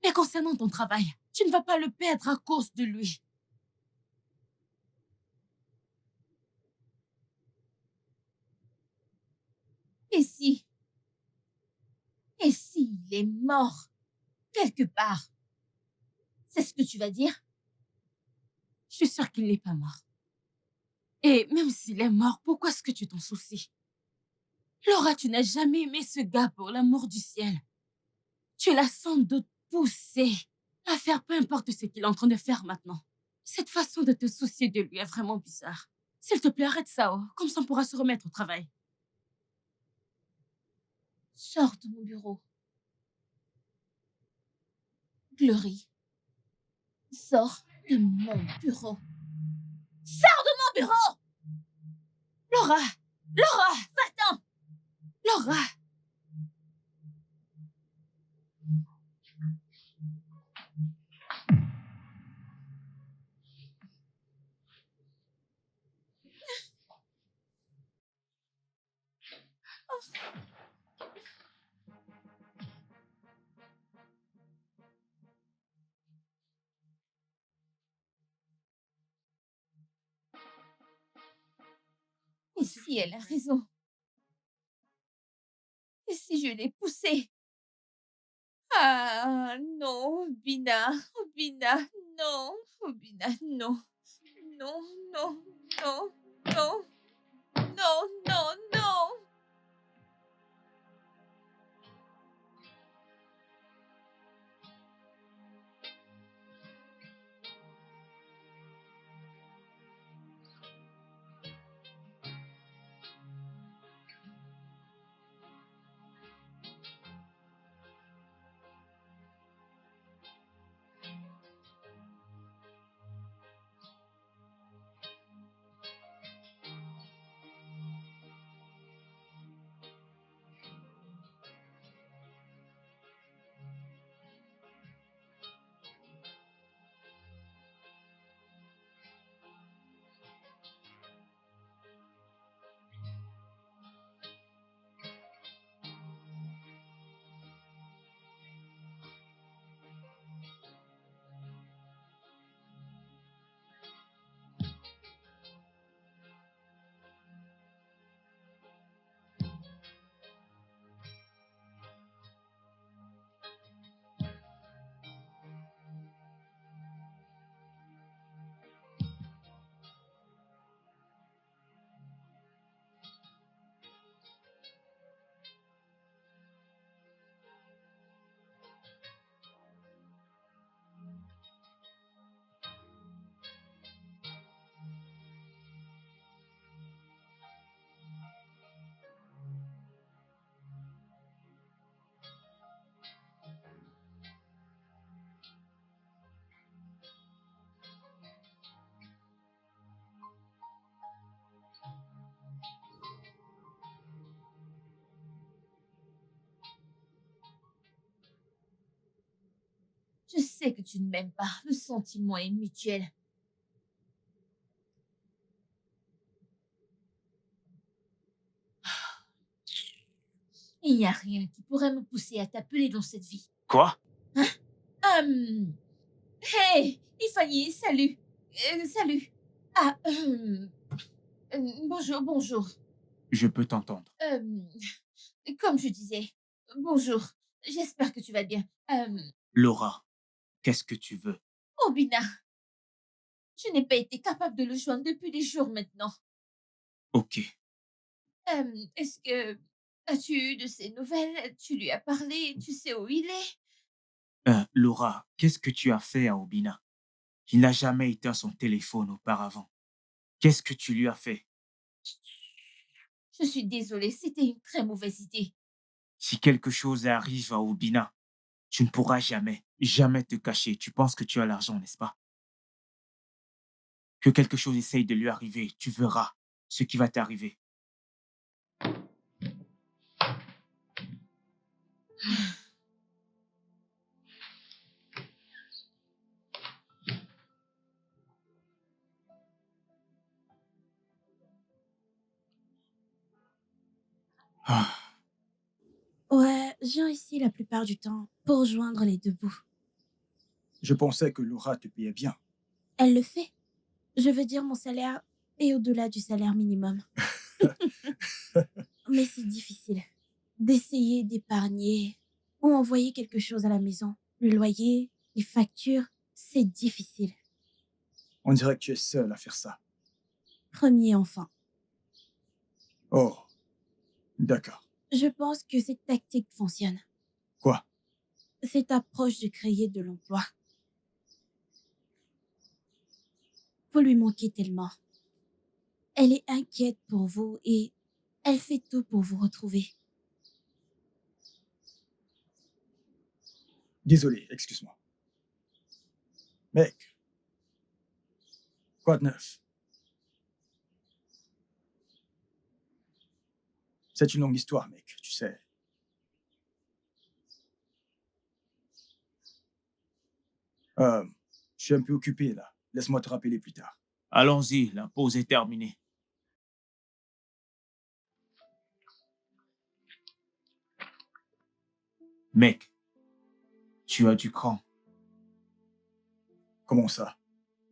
Mais concernant ton travail, tu ne vas pas le perdre à cause de lui. Et si? Et s'il est mort quelque part? C'est ce que tu vas dire? Je suis sûre qu'il n'est pas mort. Et même s'il est mort, pourquoi est-ce que tu t'en soucies? Laura, tu n'as jamais aimé ce gars pour l'amour du ciel. Tu l'as sans doute poussé à faire peu importe ce qu'il est en train de faire maintenant. Cette façon de te soucier de lui est vraiment bizarre. S'il te plaît, arrête ça, oh. Comme ça on pourra se remettre au travail. Sors de mon bureau. Glory, sors de mon bureau. Sors de mon bureau! Laura! Laura! Va-t'en! Laura! Et si elle a raison? Et si je l'ai poussée? Ah non, Bina, oh, Bina, non, oh, Bina, non, non, non, non, non, non, non, non. Je sais que tu ne m'aimes pas. Le sentiment est mutuel. Il n'y a rien qui pourrait me pousser à t'appeler dans cette vie. Quoi? Hey, Ifani, salut. Salut. Ah, bonjour. Je peux t'entendre. Comme je disais, bonjour. J'espère que tu vas bien. Laura, qu'est-ce que tu veux? Obina, je n'ai pas été capable de le joindre depuis des jours maintenant. Ok. Est-ce que... As-tu eu de ses nouvelles? Tu lui as parlé? Tu sais où il est? Laura, qu'est-ce que tu as fait à Obina? Il n'a jamais éteint son téléphone auparavant. Qu'est-ce que tu lui as fait? Je suis désolée, c'était une très mauvaise idée. Si quelque chose arrive à Obina, tu ne pourras jamais te cacher. Tu penses que tu as l'argent, n'est-ce pas? Que quelque chose essaye de lui arriver, tu verras ce qui va t'arriver. Ah, Ouais, je viens ici la plupart du temps pour joindre les deux bouts. Je pensais que Laura te payait bien. Elle le fait. Je veux dire, mon salaire est au-delà du salaire minimum. Mais c'est difficile d'essayer d'épargner ou envoyer quelque chose à la maison. Le loyer, les factures, c'est difficile. On dirait que tu es seul à faire ça. Premier enfant. Oh, d'accord. Je pense que cette tactique fonctionne. Quoi? Cette approche de créer de l'emploi. Vous lui manquez tellement. Elle est inquiète pour vous et elle fait tout pour vous retrouver. Désolé, excuse-moi. Mec, quoi de neuf? C'est une longue histoire, mec, tu sais. Je suis un peu occupé, là. Laisse-moi te rappeler plus tard. allons-y, la pause est terminée. Mec, tu as du cran. Comment ça?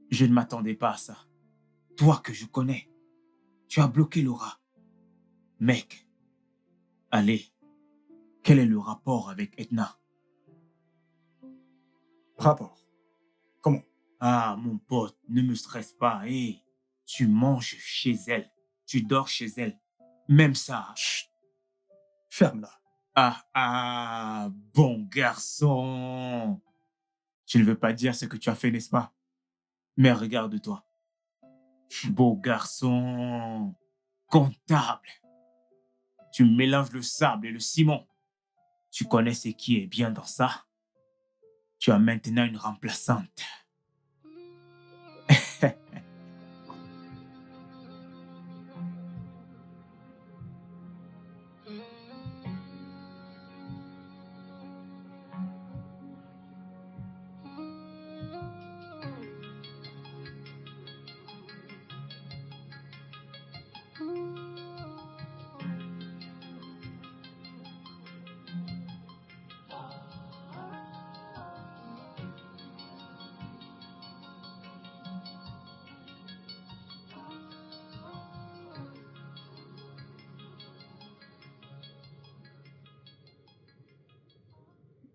Je ne m'attendais pas à ça. Toi que je connais, tu as bloqué Laura. Mec, allez, quel est le rapport avec Edna? Rapport. Comment? Ah, mon pote, ne me stresse pas. Hé, tu manges chez elle, tu dors chez elle. Même ça. Chut! Ferme-la. Bon garçon. Tu ne veux pas dire ce que tu as fait, n'est-ce pas? Mais regarde-toi. Beau garçon. Comptable. Tu mélanges le sable et le ciment. Tu connais ce qui est bien dans ça? Tu as maintenant une remplaçante.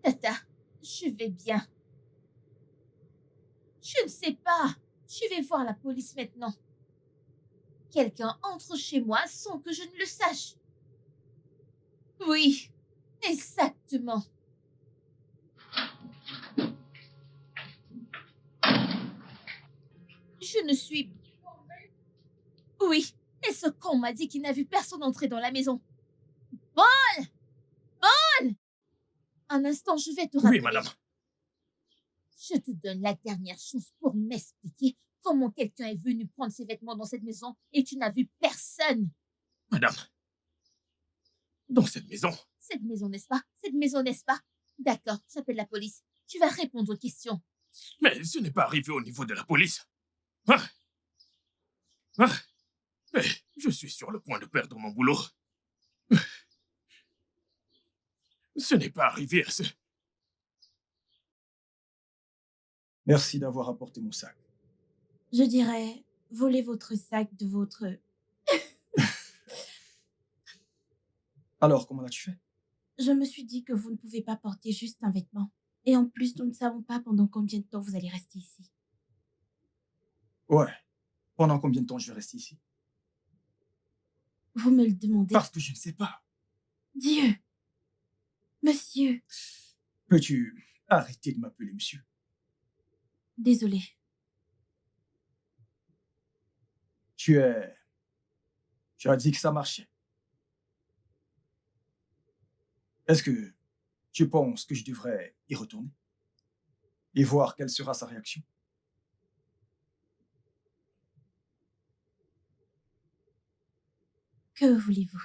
Tata, je vais bien. Je ne sais pas. Je vais voir la police maintenant. Quelqu'un entre chez moi sans que je ne le sache. Oui, exactement. Je ne suis... Oui, et ce con m'a dit qu'il n'a vu personne entrer dans la maison. Paul! Paul! Un instant, je vais te rappeler. Oui, madame. Je te donne la dernière chance pour m'expliquer comment quelqu'un est venu prendre ses vêtements dans cette maison et tu n'as vu personne. Madame. Dans cette maison. Cette maison, n'est-ce pas? Cette maison, n'est-ce pas? D'accord, j'appelle la police. Tu vas répondre aux questions. Mais ce n'est pas arrivé au niveau de la police. Ah. Ah. Mais je suis sur le point de perdre mon boulot. Ce n'est pas arrivé à ce... Merci d'avoir apporté mon sac. Je dirais, volez votre sac de votre... Alors, comment l'as-tu fait? Je me suis dit que vous ne pouvez pas porter juste un vêtement. Et en plus, nous ne savons pas pendant combien de temps vous allez rester ici. Ouais. Pendant combien de temps je vais rester ici? Vous me le demandez. Parce que je ne sais pas. Dieu! Monsieur! Peux-tu arrêter de m'appeler monsieur? Désolé. Tu as dit que ça marchait. Est-ce que tu penses que je devrais y retourner et voir quelle sera sa réaction? Que voulez-vous?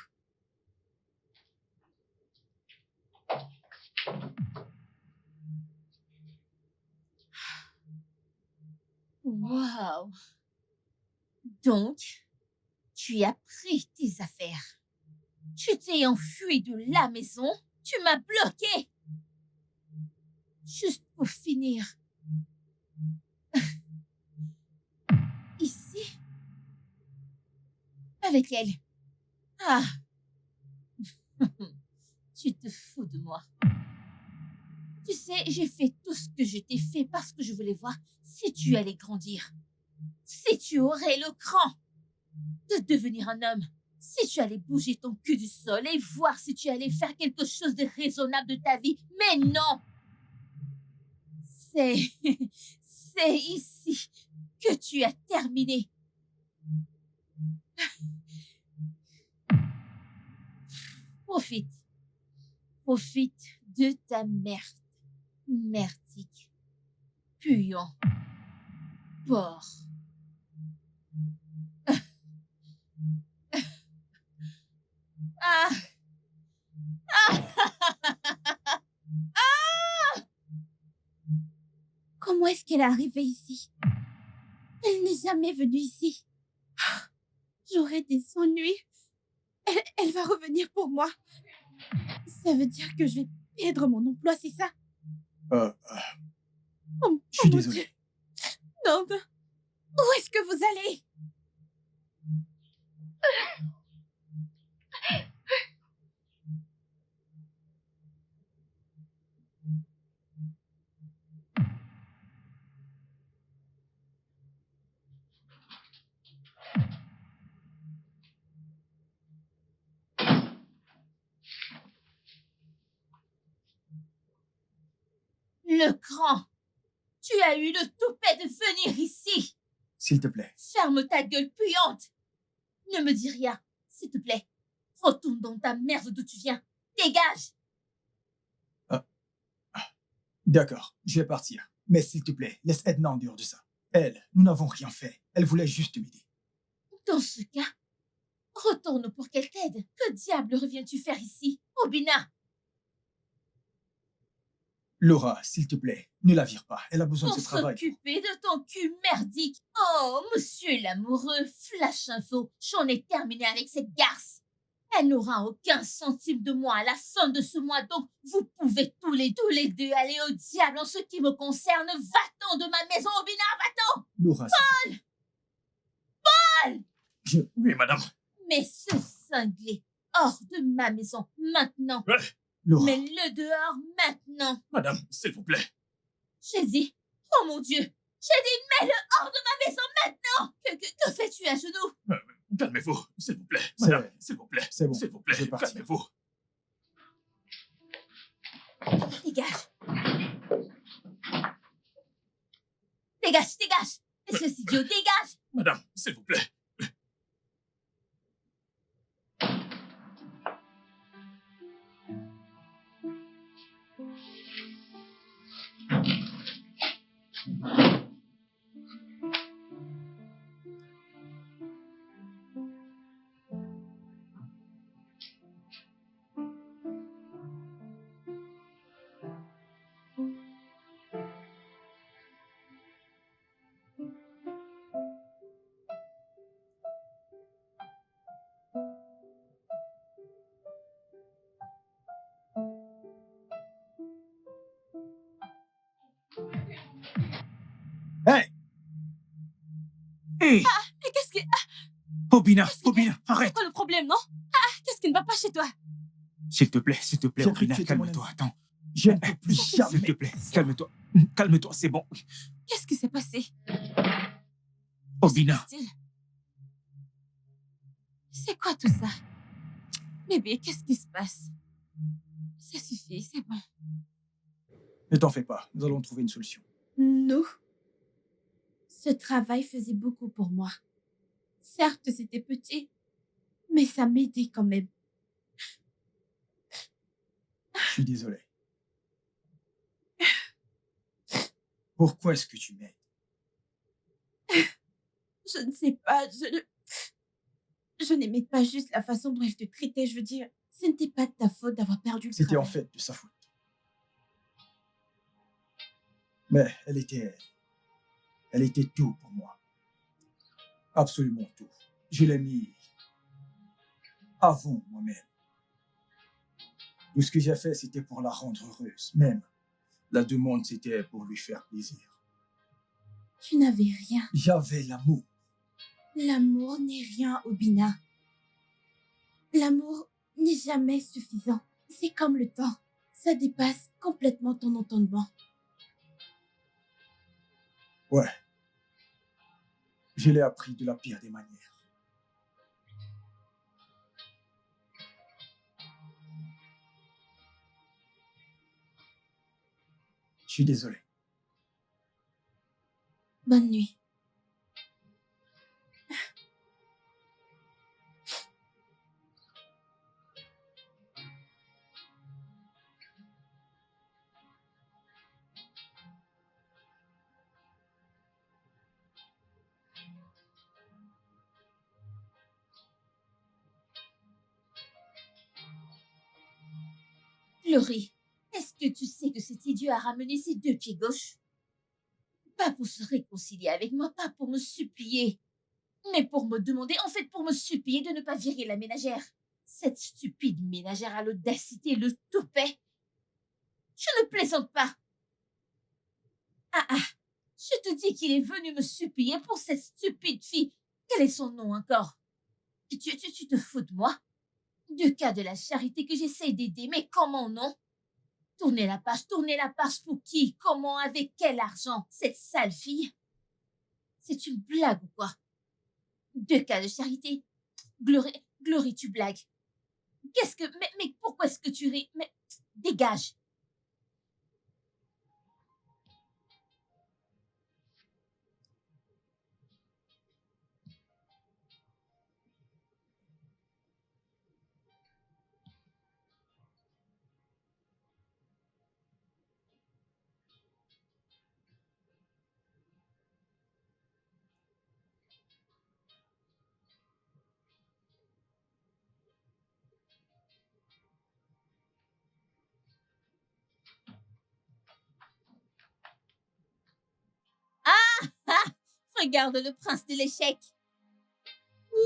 Waouh! Donc, tu as pris tes affaires. Tu t'es enfui de la maison. Tu m'as bloqué. Juste pour finir. Ici? Avec elle. Ah! Tu te fous de moi. Tu sais, j'ai fait tout ce que je t'ai fait parce que je voulais voir si tu allais grandir. Si tu aurais le cran de devenir un homme. Si tu allais bouger ton cul du sol et voir si tu allais faire quelque chose de raisonnable de ta vie. Mais non! C'est ici que tu as terminé. Profite. Profite de ta merde. Merdique. Puant. Porc. Ah! Comment est-ce qu'elle est arrivée ici? Elle n'est jamais venue ici. J'aurai des ennuis. Elle va revenir pour moi. Ça veut dire que je vais perdre mon emploi, c'est ça? Je suis mon désolé. Dieu. Non, non. Où est-ce que vous allez? Le cran. Tu as eu le toupet de venir ici. S'il te plaît. Ferme ta gueule puante. Ne me dis rien, s'il te plaît. Retourne dans ta merde d'où tu viens. Dégage. D'accord, je vais partir. Mais s'il te plaît, laisse Edna en dehors de ça. Elle, nous n'avons rien fait. Elle voulait juste m'aider. Dans ce cas, retourne pour qu'elle t'aide. Que diable reviens-tu faire ici, Obina? Laura, s'il te plaît, ne la vire pas. Elle a besoin de Pour ce travail. s'occuper de ton cul merdique. Oh, monsieur l'amoureux, flash info. J'en ai terminé avec cette garce. Elle n'aura aucun centime de moi à la fin de ce mois, donc vous pouvez tous les deux aller au diable en ce qui me concerne. Va-t'en de ma maison, Obina, va-t'en! Laura, Paul! Paul! Oui, madame. Mais ce cinglé, hors de ma maison, maintenant. Laura, Mets-le dehors, maintenant. Madame, s'il vous plaît. J'ai dit, oh mon Dieu, j'ai dit, mets-le hors de ma maison, maintenant! Que fais-tu à genoux? Calmez-vous, s'il vous plaît. C'est Madame, vrai. s'il vous plaît. C'est bon, S'il vous plaît, je vais partir. calmez-vous. Dégage. Dégage, dégage. Espèce d'idiot, dégage. Madame, s'il vous plaît. Hé, Mais qu'est-ce que... Obina, Qu'est-ce que- Obina, C'est arrête. quoi le problème, non? Qu'est-ce qui ne va pas chez toi? S'il te plaît, J'ai cru Obina, que tu étais mon calme-toi, ami. attends. Je ne peux plus S'il te jamais. plaît, calme-toi. Calme-toi, c'est bon. Qu'est-ce qui s'est passé? Obina, Style. C'est quoi tout ça? Bébé, qu'est-ce qui se passe? Ça suffit, c'est bon. Ne t'en fais pas, nous allons trouver une solution. Nous, ce travail faisait beaucoup pour moi. Certes, c'était petit, mais ça m'aidait quand même. Je suis désolé. Pourquoi est-ce que tu m'aides? Je ne sais pas, je n'aimais pas juste la façon dont elle te traitait. Je veux dire, ce n'était pas de ta faute d'avoir perdu le C'était en travail. fait de sa faute. Mais elle était tout pour moi. Absolument tout. Je l'ai mis avant moi-même. Tout ce que j'ai fait, c'était pour la rendre heureuse. Même la demande, c'était pour lui faire plaisir. Tu n'avais rien. J'avais l'amour. L'amour n'est rien, Obina. L'amour n'est jamais suffisant. C'est comme le temps. Ça dépasse complètement ton entendement. Ouais. Je l'ai appris de la pire des manières. Je suis désolé. Bonne nuit. Laurie, est-ce que tu sais que cet idiot a ramené ses deux pieds gauches? Pas pour se réconcilier avec moi, pas pour me supplier, mais pour me demander, en fait pour me supplier de ne pas virer la ménagère. Cette stupide ménagère a l'audacité, le toupet. Je ne plaisante pas. Ah, je te dis qu'il est venu me supplier pour cette stupide fille. Quel est son nom encore? Tu te fous de moi? Du cas de la charité que j'essaye d'aider, mais comment non? Tournez la page pour qui? Comment? Avec quel argent? Cette sale fille? C'est une blague ou quoi? Deux cas de charité? Glory, tu blagues. Qu'est-ce que... Mais pourquoi est-ce que tu ris? Mais dégage. Regarde le prince de l'échec.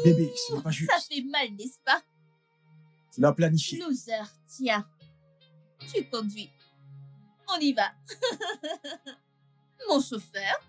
Bébé, ce n'est pas juste. Ça fait mal, n'est-ce pas? Tu l'as planifié. Loser, tiens. Tu conduis. On y va. Mon chauffeur.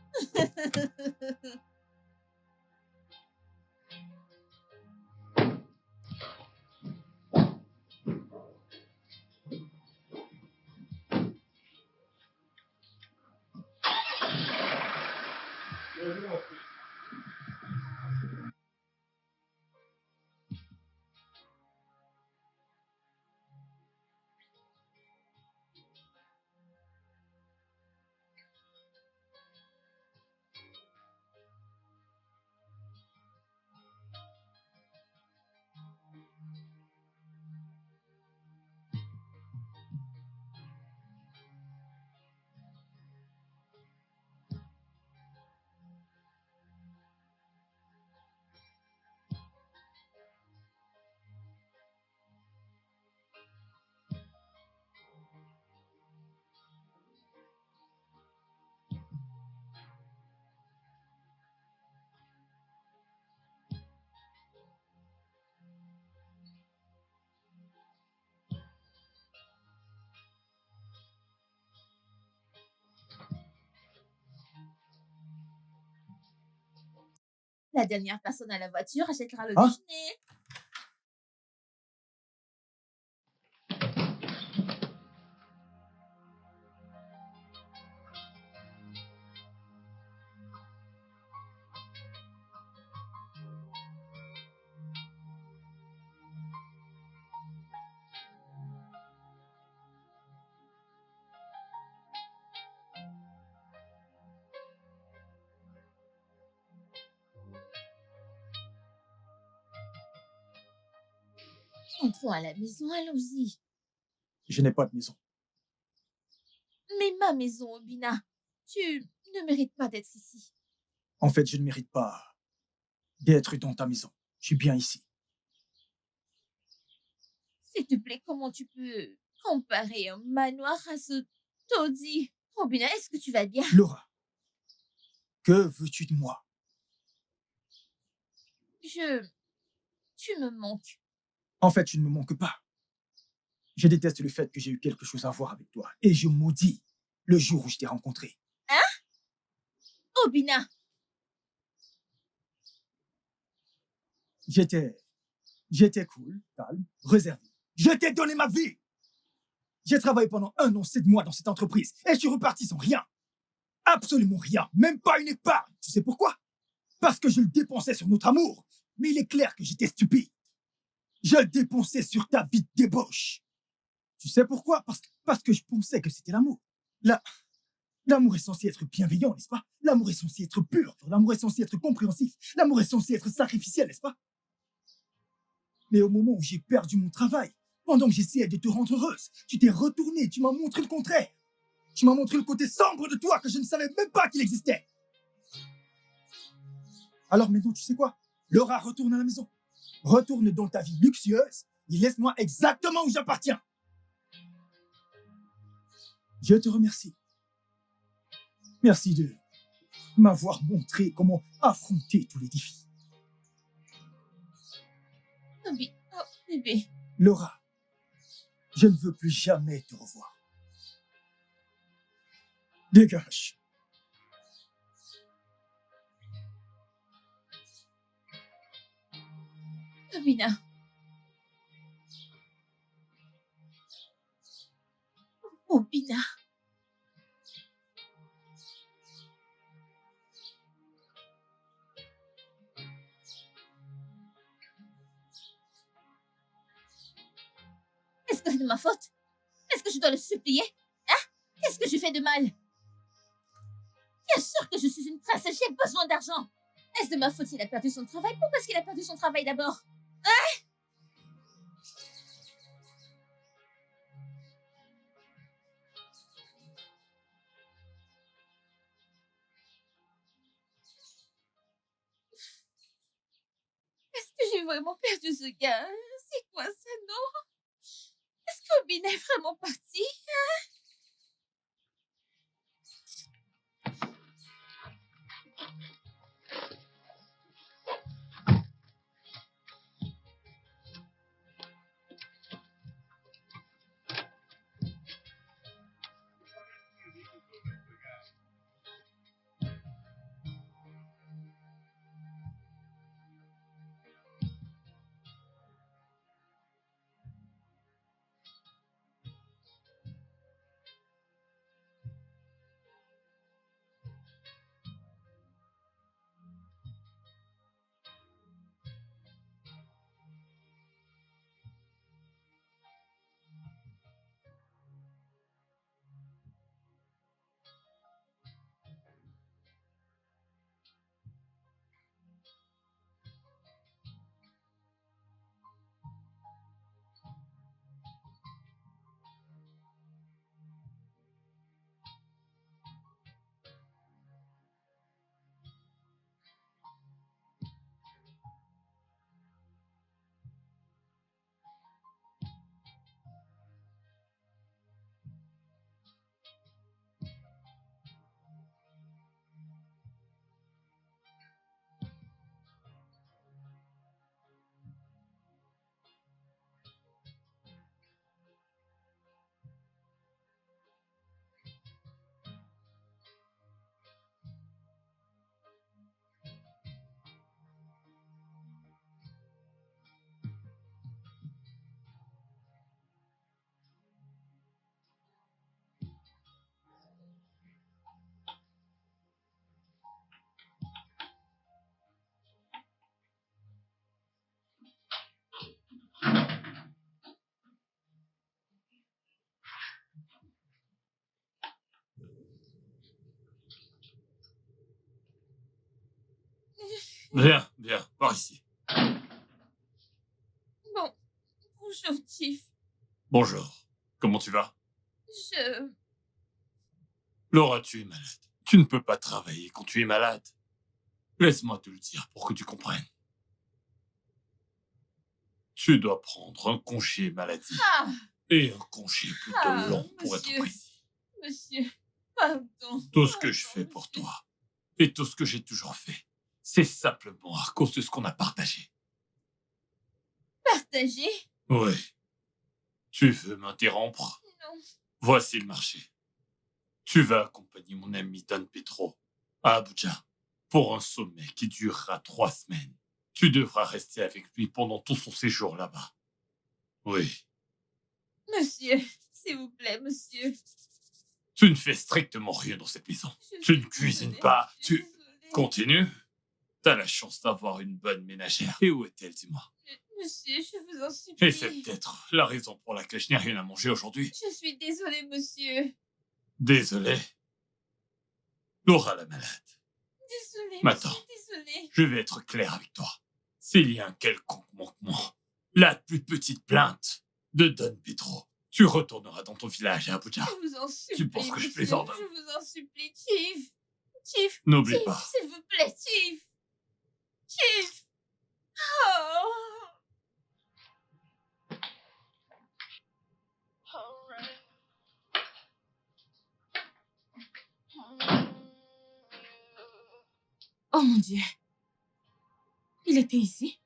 La dernière personne à la voiture achètera le Hein? déjeuner. Entrons à la maison, allons-y. Je n'ai pas de maison. Mais ma maison, Obina, tu ne mérites pas d'être ici. En fait, je ne mérite pas d'être dans ta maison. Je suis bien ici. S'il te plaît, comment tu peux comparer un manoir à ce taudis? Obina, est-ce que tu vas bien? Laura, que veux-tu de moi? Tu me manques. En fait, tu ne me manques pas. Je déteste le fait que j'ai eu quelque chose à voir avec toi. Et je maudis le jour où je t'ai rencontré. Obina, J'étais cool, calme, réservé. Je t'ai donné ma vie. J'ai travaillé pendant 1 an, 7 mois dans cette entreprise. Et je suis reparti sans rien. Absolument rien. Même pas une épargne. Tu sais pourquoi? Parce que je le dépensais sur notre amour. Mais il est clair que j'étais stupide. Je le dépensais sur ta vie de débauche. Tu sais pourquoi? Parce que je pensais que c'était l'amour. L'amour est censé être bienveillant, n'est-ce pas? L'amour est censé être pur. L'amour est censé être compréhensif. L'amour est censé être sacrificiel, n'est-ce pas? Mais au moment où j'ai perdu mon travail, pendant que j'essayais de te rendre heureuse, tu t'es retourné, tu m'as montré le contraire. Tu m'as montré le côté sombre de toi que je ne savais même pas qu'il existait. Alors maintenant, tu sais quoi? Laura, retourne à la maison. Retourne dans ta vie luxueuse et laisse-moi exactement où j'appartiens. Je te remercie. Merci de m'avoir montré comment affronter tous les défis. Oh, bébé. Laura, je ne veux plus jamais te revoir. Dégage. Obina. Obina. Est-ce que c'est de ma faute? Est-ce que je dois le supplier? Hein? Qu'est-ce que j'ai fait de mal? Bien sûr que je suis une princesse, j'ai besoin d'argent. Est-ce de ma faute s'il a perdu son travail? Pourquoi est-ce qu'il a perdu son travail d'abord? Est-ce que j'ai vraiment perdu ce gars? C'est quoi ça, non? Est-ce qu'Obina est vraiment parti? Viens, viens, par ici. Bon, bonjour, Chief. Bonjour. Comment tu vas? Je... Laura, tu es malade. Tu ne peux pas travailler quand tu es malade. Laisse-moi te le dire pour que tu comprennes. Tu dois prendre un congé maladie. Ah, Et un congé plutôt long pour être monsieur. précis. Monsieur, pardon. Tout ce que je Pardon, fais pour monsieur. toi, et tout ce que j'ai toujours fait, c'est simplement à cause de ce qu'on a partagé. Partagé? Oui. Tu veux m'interrompre? Non. Voici le marché. Tu vas accompagner mon ami Don Petro à Abuja pour un sommet qui durera 3 semaines. Tu devras rester avec lui pendant tout son séjour là-bas. Oui. Monsieur, s'il vous plaît, monsieur. Tu ne fais strictement rien dans cette maison. Je Tu suis ne cuisines désolée, pas. je suis Tu désolée. continues. T'as la chance d'avoir une bonne ménagère. Et où est-elle, dis-moi? Monsieur, je vous en supplie. Et c'est peut-être la raison pour laquelle je n'ai rien à manger aujourd'hui. Je suis désolée, monsieur. Désolé. Laura la malade. Désolée, Maintenant. monsieur, désolée. Je vais être clair avec toi. S'il y a un quelconque manquement, la plus petite plainte de Don Petro, tu retourneras dans ton village à Abuja. Je vous en supplie, penses que je monsieur. plaisante? Je vous en supplie, Chief. Chief, N'oublie Chief, pas. s'il vous plaît, Chief. Chief. Oh. Alright. Oh mon Dieu. Il était ici?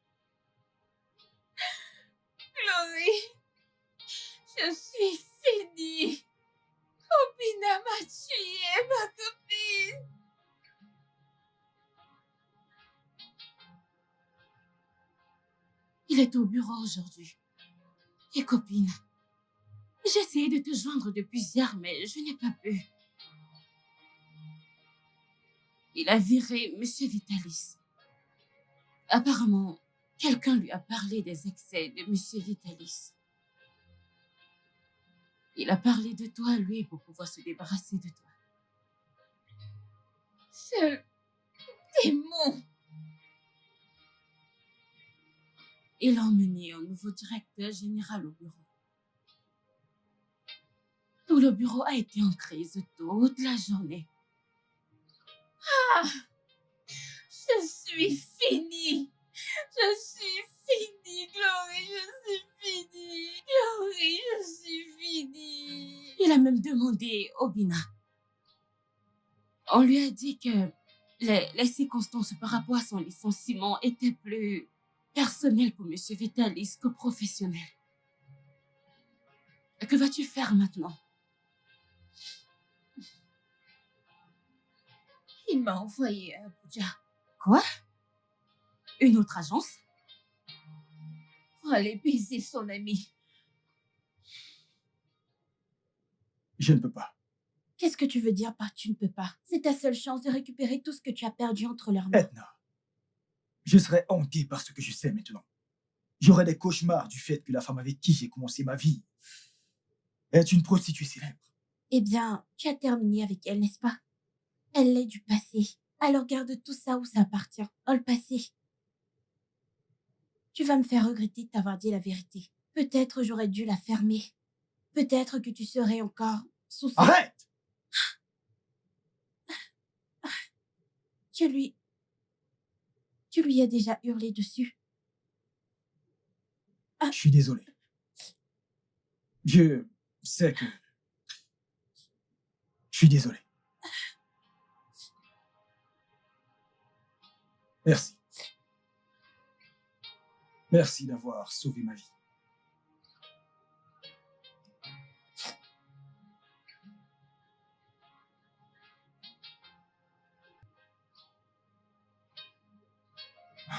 Chloé, je suis finie. Obina m'a tué, ma copine. Il est au bureau aujourd'hui. Et copine, j'ai essayé de te joindre depuis hier, mais je n'ai pas pu. Il a viré Monsieur Vitalis. Apparemment, quelqu'un lui a parlé des excès de Monsieur Vitalis. Il a parlé de toi, lui, pour pouvoir se débarrasser de toi. Ce démon. Il a emmené un nouveau directeur général au bureau. Tout le bureau a été en crise toute la journée. Ah, je suis finie. Je suis finie, Glory, je suis finie. Glory, je suis finie. Il a même demandé Obina. On lui a dit que les circonstances par rapport à son licenciement étaient plus personnelles pour Monsieur Vitalis que professionnelles. Que vas-tu faire maintenant? Il m'a envoyé à Abuja Quoi? Une autre agence? pour aller baiser son ami. Je ne peux pas. Qu'est-ce que tu veux dire par tu ne peux pas? C'est ta seule chance de récupérer tout ce que tu as perdu entre leurs mains. Edna, je serais hanté par ce que je sais maintenant. J'aurais des cauchemars du fait que la femme avec qui j'ai commencé ma vie est une prostituée célèbre. Eh bien, tu as terminé avec elle, n'est-ce pas? Elle est du passé. Alors garde tout ça où ça appartient, dans le passé. Tu vas me faire regretter de t'avoir dit la vérité. Peut-être j'aurais dû la fermer. Peut-être que tu serais encore sous son... Arrête! Tu lui as déjà hurlé dessus. Je suis désolé. Je sais que... Je suis désolé. Merci. Merci d'avoir sauvé ma vie.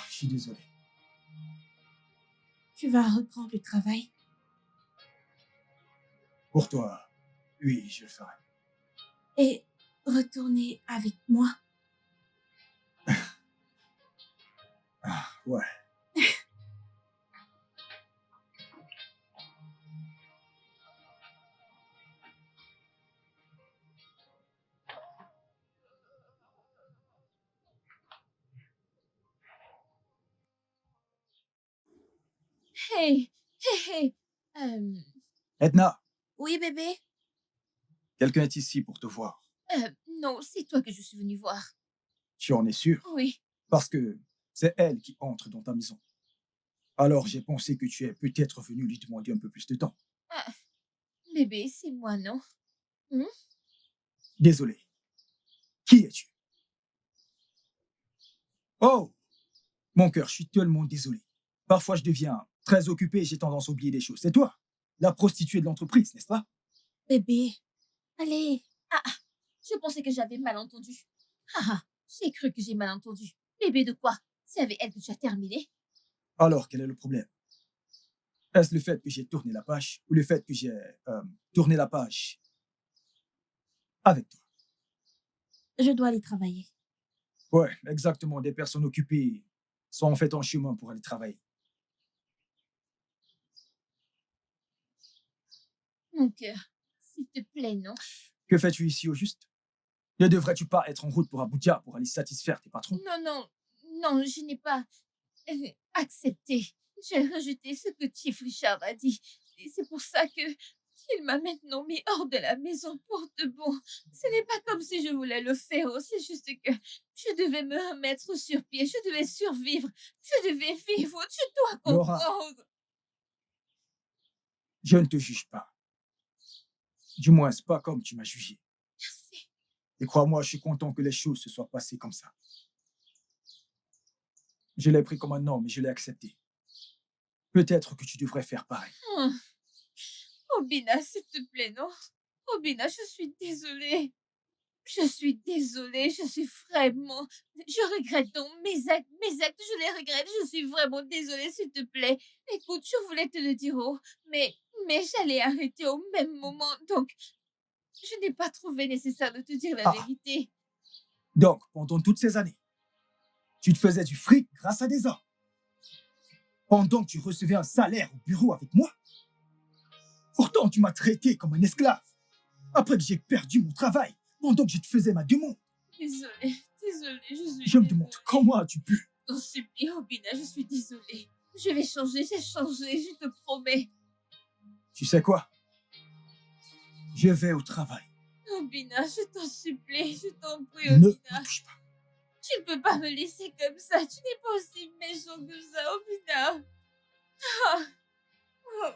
Je suis désolé. Tu vas reprendre le travail. Pour toi, oui, je le ferai. Et retourner avec moi. Ah, ouais. Hé, hé, hé. Edna, Oui, bébé? quelqu'un est ici pour te voir. Non, c'est toi que je suis venue voir. Tu en es sûr? Oui. Parce que c'est elle qui entre dans ta maison. Alors j'ai pensé que tu es peut-être venu lui demander un peu plus de temps. Ah, bébé, c'est moi, non? Désolé. Qui es-tu? Oh, mon cœur, je suis tellement désolé. Parfois, je deviens très occupé et j'ai tendance à oublier des choses. C'est toi, la prostituée de l'entreprise, n'est-ce pas? Bébé, allez. Je pensais que j'avais mal entendu. J'ai cru que j'ai mal entendu. Bébé de quoi? C'est avec elle que tu as terminé? Alors, quel est le problème? Est-ce le fait que j'ai tourné la page ou le fait que j'ai tourné la page avec toi? Je dois aller travailler. Ouais, exactement. Des personnes occupées sont en fait en chemin pour aller travailler. Mon cœur, s'il te plaît, non? Que fais-tu ici au juste? Ne devrais-tu pas être en route pour Abuja pour aller satisfaire tes patrons? Non, je n'ai pas accepté. J'ai rejeté ce que Chief Richard a dit. Et c'est pour ça que qu'il m'a maintenant mis hors de la maison pour de bon. Ce n'est pas comme si je voulais le faire, c'est juste que je devais me remettre sur pied, je devais survivre, je devais vivre, tu dois Laura. comprendre. Je ne te juge pas. Du moins, c'est pas comme tu m'as jugé. Merci. Et crois-moi, je suis content que les choses se soient passées comme ça. Je l'ai pris comme un homme et je l'ai accepté. Peut-être que tu devrais faire pareil. Obina, s'il te plaît, non? Obina, je suis désolée. Je suis désolée, je suis vraiment... Je regrette donc mes actes, je les regrette, je suis vraiment désolée, s'il te plaît. Écoute, je voulais te le dire, mais j'allais arrêter au même moment, donc je n'ai pas trouvé nécessaire de te dire la vérité. Donc, pendant toutes ces années, tu te faisais du fric grâce à des hommes. Pendant que tu recevais un salaire au bureau avec moi. Pourtant, tu m'as traité comme un esclave. Après que j'ai perdu mon travail, pendant que je te faisais ma demande. Désolée, je suis Je me demande comment as-tu pu. Je t'en supplie, Obina, je suis désolée. Je vais changer, j'ai changé, je te promets. Tu sais quoi? Je vais au travail. Obina, je t'en supplie, je t'en prie, Ne me Obina. touche pas. Tu ne peux pas me laisser comme ça, tu n'es pas aussi méchant que ça, Obina. Ah. Oh.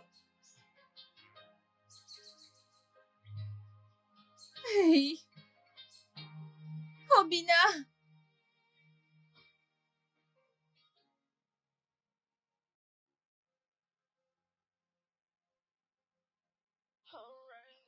Hey. Obina. Alright.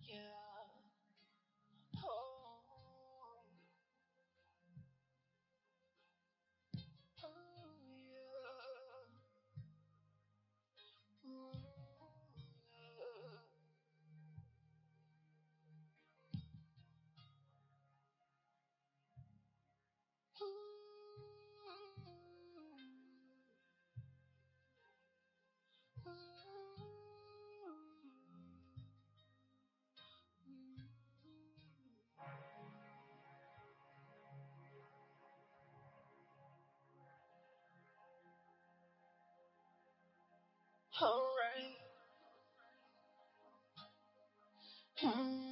Yeah. Oh, yeah. All right.